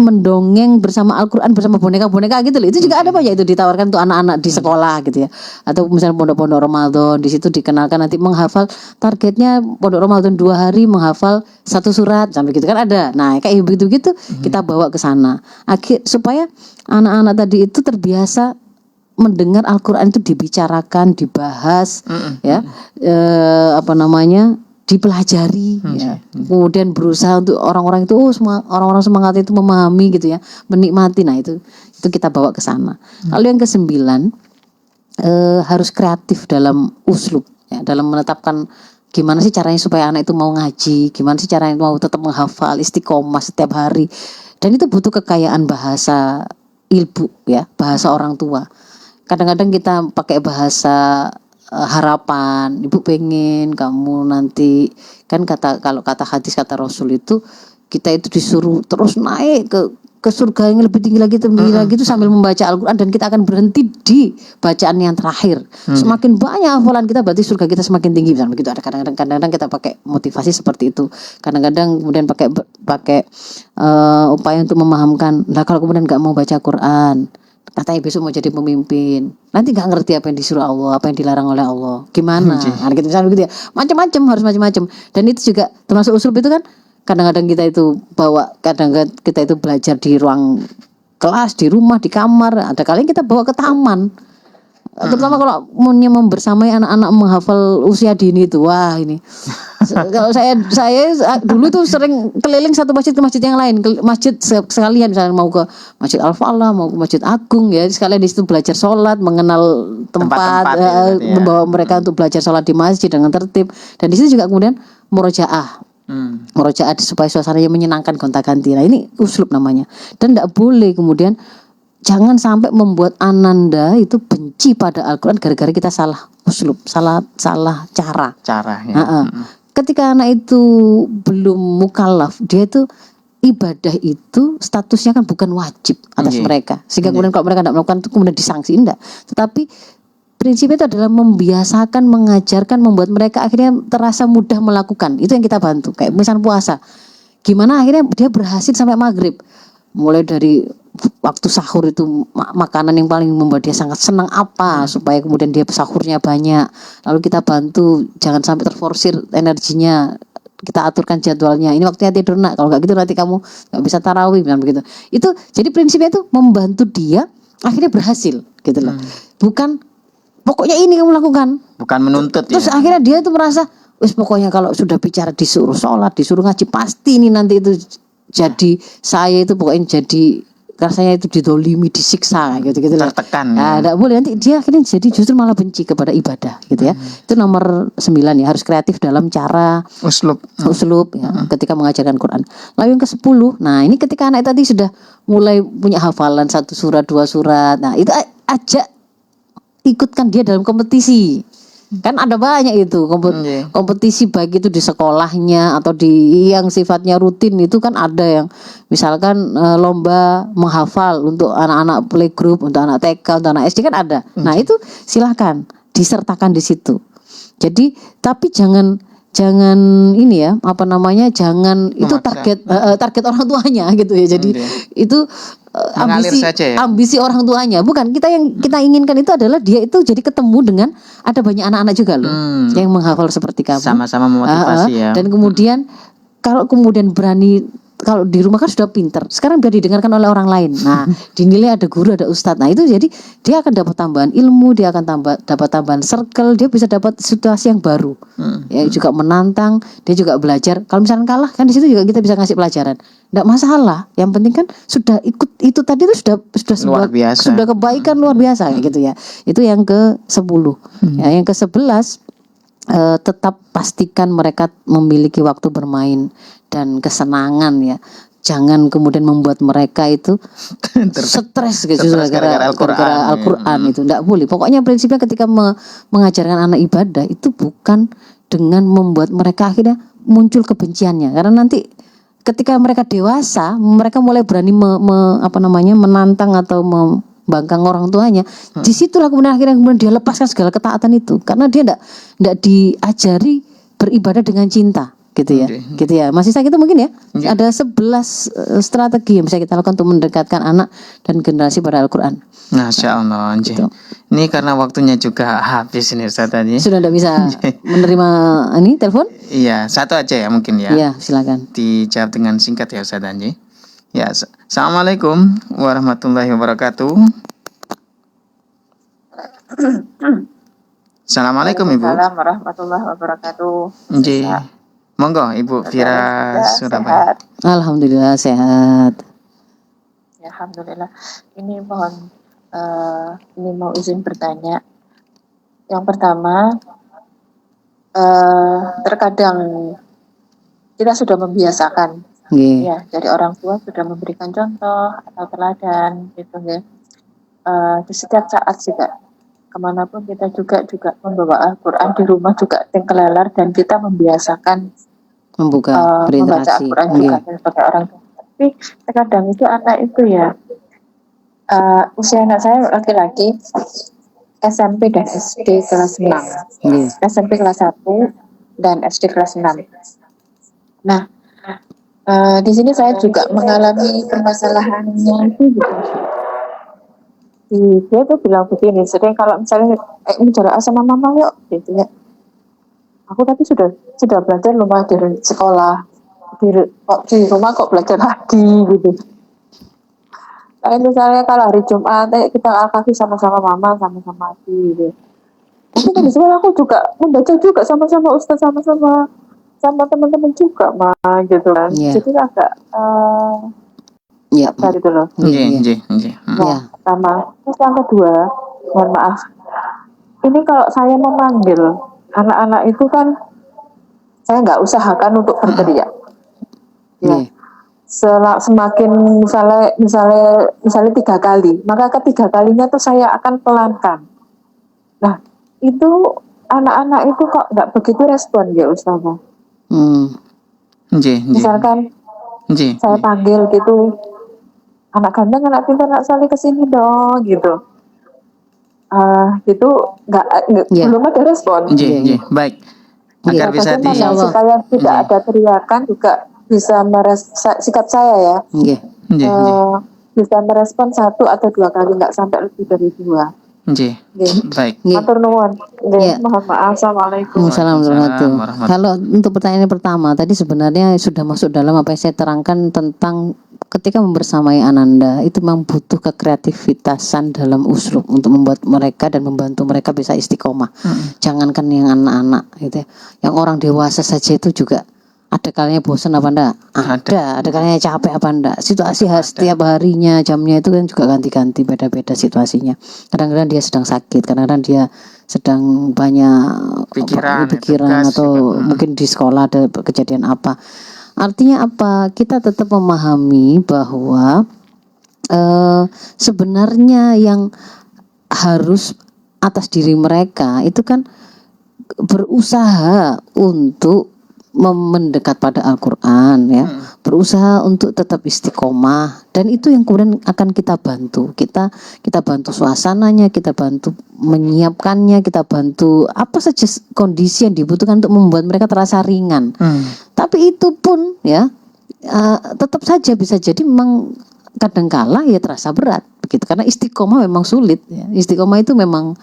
mendongeng bersama Al-Qur'an bersama boneka-boneka gitu loh. Itu juga ada banyak itu ditawarkan untuk anak-anak di sekolah gitu ya. Atau misalnya pondok-pondok Ramadan di situ dikenalkan nanti menghafal, targetnya pondok Ramadan 2 hari menghafal 1 surat sampai gitu kan ada. Nah, kayak begitu-gitu kita bawa ke sana. Supaya anak-anak tadi itu terbiasa mendengar Al-Qur'an itu dibicarakan, dibahas ya. Dipelajari ya. Kemudian berusaha untuk orang-orang itu orang-orang semangat itu memahami gitu ya, menikmati. Nah, itu kita bawa ke sana. Lalu yang ke-9 harus kreatif dalam uslub ya, dalam menetapkan gimana sih caranya supaya anak itu mau ngaji, gimana sih caranya mau tetap menghafal istiqomah setiap hari. Dan itu butuh kekayaan bahasa ilmu ya, bahasa orang tua. Kadang-kadang kita pakai bahasa harapan, ibu pengen kamu nanti kan kalau kata hadis kata Rasul itu kita itu disuruh terus naik ke surga yang lebih tinggi lagi itu sambil membaca Al-Qur'an dan kita akan berhenti di bacaan yang terakhir. Semakin banyak hafalan kita berarti surga kita semakin tinggi misalnya begitu. Ada kadang-kadang kita pakai motivasi seperti itu. Kadang-kadang kemudian pakai upaya untuk memahamkan. Nah, kalau kemudian enggak mau baca Quran, katanya besok mau jadi pemimpin, nanti nggak ngerti apa yang disuruh Allah, apa yang dilarang oleh Allah, gimana? Nah, gitu misalnya begitu ya, macam-macam harus macam-macam. Dan itu juga termasuk usul itu kan, kadang-kadang kita itu kadang-kadang kita itu belajar di ruang kelas, di rumah, di kamar, ada kalinya kita bawa ke taman. Terutama kalau maunya membersamai anak-anak menghafal usia dini itu, wah ini. Kalau saya dulu tuh sering keliling satu masjid ke masjid yang lain, masjid sekalian misalnya mau ke Masjid Al-Falah, mau ke Masjid Agung ya, sekalian di situ belajar sholat, mengenal tempat membawa mereka untuk belajar sholat di masjid dengan tertib. Dan di situ juga kemudian murojaah. Murojaah supaya suasananya menyenangkan gonta-ganti. Nah, ini uslub namanya. Dan tidak boleh kemudian jangan sampai membuat ananda itu benci pada Al-Qur'an gara-gara kita salah uslub, salah cara. Ya. Ketika anak itu belum mukallaf, dia itu ibadah itu statusnya kan bukan wajib atas mereka. Sehingga kemudian kalau mereka tidak melakukan itu kemudian disangsi, enggak. Tetapi prinsipnya itu adalah membiasakan, mengajarkan, membuat mereka akhirnya terasa mudah melakukan. Itu yang kita bantu. Kayak misalnya puasa. Gimana akhirnya dia berhasil sampai maghrib. Mulai dari waktu sahur itu makanan yang paling membuat dia sangat senang apa supaya kemudian dia sahurnya banyak. Lalu kita bantu jangan sampai terforsir energinya. Kita aturkan jadwalnya. Ini waktunya tidur nak. Kalau nggak gitu nanti kamu nggak bisa tarawih misalnya begitu. Itu jadi prinsipnya itu membantu dia akhirnya berhasil gitu loh. Bukan pokoknya ini kamu lakukan. Bukan menuntut. Terus akhirnya dia itu merasa wis pokoknya kalau sudah bicara disuruh sholat, disuruh ngaji pasti ini nanti itu jadi saya itu pokoknya jadi rasanya itu didolimi, disiksa gitu-gitu lah. Tertekan. Nah, enggak boleh nanti dia akhirnya jadi justru malah benci kepada ibadah gitu ya. Itu nomor 9 ya, harus kreatif dalam cara uslub ya, ketika mengajarkan Quran. Lalu yang ke-10, nah ini ketika anak tadi sudah mulai punya hafalan 1 surat, 2 surat. Nah, itu ajak ikutkan dia dalam kompetisi. Kan ada banyak itu kompetisi baik itu di sekolahnya atau di yang sifatnya rutin itu kan ada yang misalkan lomba menghafal untuk anak-anak playgroup, untuk anak TK, untuk anak SD kan ada. Nah itu silahkan disertakan di situ. Jadi tapi jangan ini ya jangan itu target orang tuanya gitu ya. Jadi itu ambisi orang tuanya, bukan yang kita inginkan itu adalah dia itu jadi ketemu dengan ada banyak anak-anak juga loh yang menghafal seperti kamu, sama-sama memotivasi ya. Dan kemudian kalau kemudian berani, kalau di rumah kan sudah pinter, sekarang biar didengarkan oleh orang lain. Nah, dinilai ada guru, ada ustadz. Nah, itu jadi dia akan dapat tambahan ilmu, dia akan dapat tambahan circle, dia bisa dapat situasi yang baru. Ya, juga menantang, dia juga belajar. Kalau misalnya kalah, kan di situ juga kita bisa ngasih pelajaran. Enggak masalah. Yang penting kan sudah ikut itu tadi itu sudah kebaikan luar biasa kayak gitu ya. Itu yang ke-10. Ya, yang ke-11 tetap pastikan mereka memiliki waktu bermain dan kesenangan ya. jangan kemudian membuat mereka itu stres gitu Stres gara-gara gara-gara Al-Quran itu tidak boleh. Pokoknya prinsipnya ketika mengajarkan anak ibadah itu bukan dengan membuat mereka akhirnya muncul kebenciannya, karena nanti ketika mereka dewasa mereka mulai berani menantang atau membangkang orang tuanya. Disitulah kemudian akhirnya dia lepaskan segala ketaatan itu, karena dia tidak diajari beribadah dengan cinta. Gitu ya, gitu ya. Masih sakit itu mungkin ya. Ada 11 strategi yang bisa kita lakukan untuk mendekatkan anak dan generasi pada Al-Quran. Masya Allah. Gitu. Ini karena waktunya juga habis ini Ustaz tadi. Sudah tidak bisa menerima ini telepon? Iya, satu aja ya mungkin ya. Iya, silakan. Dijawab dengan singkat ya Ustaz Anji. Ya, Assalamualaikum warahmatullahi wabarakatuh. Assalamualaikum Ibu. Waalaikumsalam warahmatullahi wabarakatuh. Nji. Monggo Ibu Vira Surabaya. Sehat. Alhamdulillah sehat. Ya, alhamdulillah. Ini mau izin bertanya. Yang pertama, terkadang kita sudah membiasakan, ya, dari orang tua sudah memberikan contoh atau teladan, gitu ya. Di setiap saat juga, kemanapun kita juga membawa Al-Quran di rumah juga tingkelelar dan kita membiasakan Membuka membaca berinteraksi. Al-Quran juga sebagai orang tua. Tapi terkadang itu anak itu ya, usia anak saya laki-laki SMP dan SD kelas 6, SMP kelas 1 dan SD kelas 6. Nah, di sini saya juga mengalami permasalahannya itu gitu. Dia tuh bilang begini, sering kalau misalnya bicara sama mama yuk gitu ya. Aku tapi sudah belajar lumah di sekolah, di rumah kok belajar lagi gitu. Kayak misalnya kalau hari Jumat kita al-kafir sama-sama mama, sama-sama Ati gitu. Tapi kan di sekolah aku juga membaca juga sama-sama ustaz, sama-sama teman-teman juga mah gitu kan. Jadi agak apa gitu loh. Nah, pertama. Terus yang kedua, mohon maaf. Ini kalau saya memanggil anak-anak itu kan saya nggak usahakan untuk berteriak. Ya. Semakin misalnya 3 kali, maka ketiga kalinya tuh saya akan pelankan. Nah, itu anak-anak itu kok nggak begitu respon ya Ustazah. Misalkan saya panggil gitu, anak ganteng, anak pintar, anak saleh kesini dong gitu. Gitu belum ada respon. Baik. Agar bisa supaya tidak ada teriakan juga bisa sikap saya ya. Bisa merespon 1 atau 2 kali, nggak sampai lebih dari 2. Baik. Matur nuwun. Mohon maaf. Assalamualaikum. Assalamualaikum. Kalau untuk pertanyaan pertama tadi sebenarnya sudah masuk dalam apa yang saya terangkan tentang ketika membersamai Ananda itu memang butuh kekreativitasan dalam uslub untuk membuat mereka dan membantu mereka bisa istiqomah. Jangankan yang anak-anak gitu ya. Yang orang dewasa saja itu juga ada kalanya bosan apa enggak? Ada kalanya capek apa enggak? Situasi setiap harinya, jamnya itu kan juga ganti-ganti, beda-beda situasinya. Kadang-kadang dia sedang sakit, kadang-kadang dia sedang banyak pikiran atau mungkin di sekolah ada kejadian apa. Artinya apa? Kita tetap memahami bahwa sebenarnya yang harus atas diri mereka itu kan berusaha untuk mendekat pada Al-Quran ya, berusaha untuk tetap istiqomah, dan itu yang kemudian akan kita bantu. Kita bantu suasananya, kita bantu menyiapkannya, kita bantu apa saja kondisi yang dibutuhkan untuk membuat mereka terasa ringan. Tapi itu pun ya tetap saja bisa jadi memang kadangkala ya terasa berat begitu, karena istiqomah memang sulit ya. Istiqomah itu memang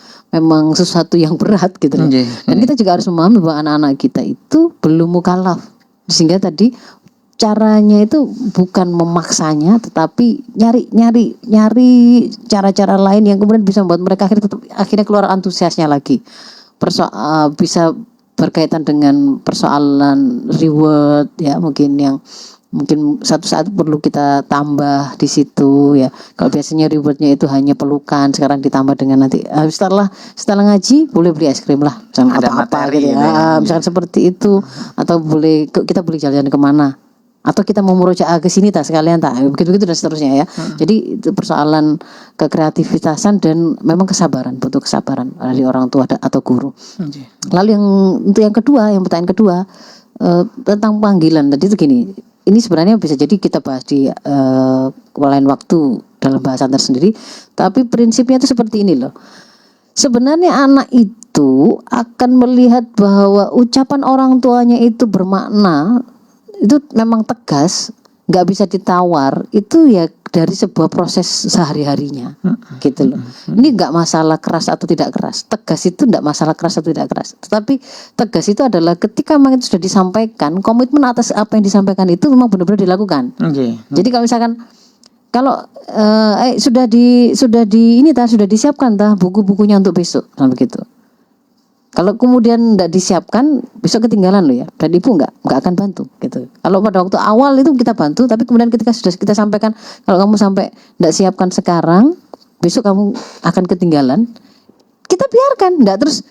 sesuatu yang berat gitu loh. Dan kita juga harus memahami bahwa anak-anak kita itu belum mukallaf, sehingga tadi caranya itu bukan memaksanya tetapi nyari cara-cara lain yang kemudian bisa membuat mereka akhirnya keluar antusiasnya lagi. Bisa berkaitan dengan persoalan reward ya, mungkin satu saat perlu kita tambah di situ ya. Kalau biasanya rewardnya itu hanya pelukan, sekarang ditambah dengan nanti setelah ngaji boleh beli es krim lah, misalnya apa gitu ya. Misalkan seperti itu, atau kita boleh jalan-jalan kemana Atau kita mau murojaah ke sini tak sekalian tak, begitu-begitu dan seterusnya ya. Jadi itu persoalan kekreativitasan dan memang kesabaran, butuh kesabaran dari orang tua atau guru. Lalu untuk yang kedua, yang pertanyaan kedua tentang panggilan tadi itu gini. Ini sebenarnya bisa jadi kita bahas di lain waktu dalam bahasan tersendiri. Tapi prinsipnya itu seperti ini loh. Sebenarnya anak itu akan melihat bahwa ucapan orang tuanya itu bermakna, itu memang tegas, nggak bisa ditawar. Itu ya dari sebuah proses sehari-harinya, gitu loh. Ini nggak masalah keras atau tidak keras. Tegas itu nggak masalah keras atau tidak keras. Tetapi tegas itu adalah ketika memang itu sudah disampaikan, komitmen atas apa yang disampaikan itu memang benar-benar dilakukan. Jadi kalau misalkan sudah disiapkan buku-bukunya untuk besok, begitu. Kalau kemudian tidak disiapkan, besok ketinggalan loh ya. Dan ibu nggak akan bantu gitu. Kalau pada waktu awal itu kita bantu, tapi kemudian ketika sudah kita sampaikan, kalau kamu sampai tidak siapkan sekarang, besok kamu akan ketinggalan. Kita biarkan, tidak terus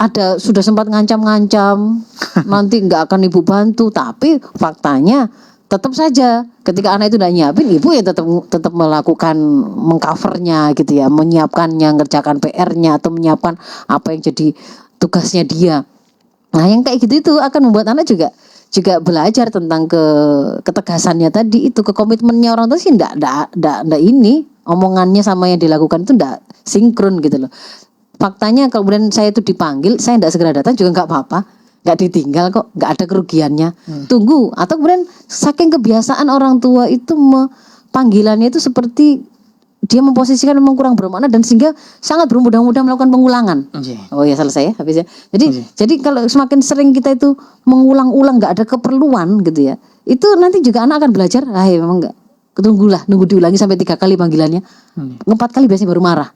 ada sudah sempat ngancam-ngancam, nanti nggak akan ibu bantu. Tapi faktanya tetap saja ketika anak itu tidak nyiapin, ibu ya tetap melakukan mengcovernya gitu ya, menyiapkannya, ngerjakan PR-nya atau menyiapkan apa yang jadi tugasnya dia. Nah yang kayak gitu itu akan membuat anak juga belajar tentang ketegasannya tadi itu, kekomitmennya orang tua sih ndak ini omongannya sama yang dilakukan itu ndak sinkron gitu loh. Faktanya kalau kemudian saya itu dipanggil, saya ndak segera datang juga nggak apa-apa. Nggak ditinggal kok, nggak ada kerugiannya. Tunggu, atau kemudian saking kebiasaan orang tua itu panggilannya itu seperti dia memposisikan memang kurang bermakna dan sehingga sangat bermudah-mudah melakukan pengulangan. Oh ya selesai ya habisnya. Jadi kalau semakin sering kita itu mengulang-ulang nggak ada keperluan gitu ya, itu nanti juga anak akan belajar. Memang nggak, nunggu diulangi sampai 3 kali panggilannya, 4 kali biasanya baru marah.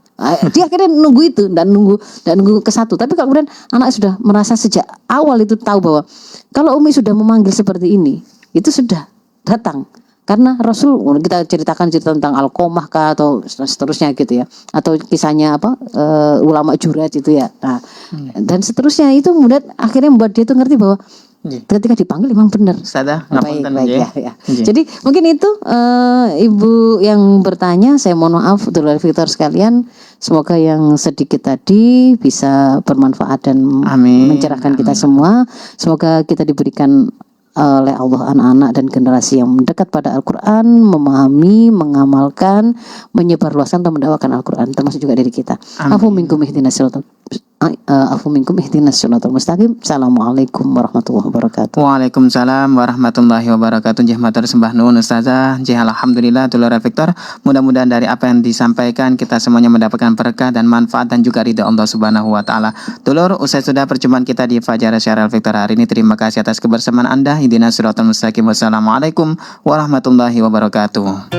Dia akhirnya nunggu itu dan nunggu ke satu. Tapi kalau kemudian anak sudah merasa sejak awal itu tahu bahwa kalau Umi sudah memanggil seperti ini, itu sudah datang. Karena Rasul, kita cerita tentang Alqomah kah atau seterusnya gitu ya, atau kisahnya ulama Juraj itu ya. Nah, dan seterusnya itu kemudian akhirnya membuat dia tuh ngerti bahwa ketika dipanggil memang benar. Baik ya. Jadi mungkin itu ibu yang bertanya, saya mohon maaf untuk Victor sekalian. Semoga yang sedikit tadi bisa bermanfaat dan mencerahkan kita semua. Semoga kita diberikan oleh Allah anak-anak dan generasi yang mendekat pada Al-Quran, memahami, mengamalkan, menyebarluaskan dan mendakwakan Al-Quran, termasuk juga dari kita. Afu minkum ihdinas siratal mustaqim. Assalamualaikum warahmatullahi wabarakatuh. Waalaikumsalam warahmatullahi wabarakatuh. Jih matur sembah nuwun Ustazah. Jih alhamdulillah Dulur Victor. Mudah-mudahan dari apa yang disampaikan kita semuanya mendapatkan berkah dan manfaat dan juga ridha Allah Subhanahu wa taala. Dulur, usai sudah perjumpaan kita di Fajar Syarel Victor hari ini. Terima kasih atas kebersamaan Anda. Ihdinas siratal mustaqim. Wassalamualaikum warahmatullahi wabarakatuh.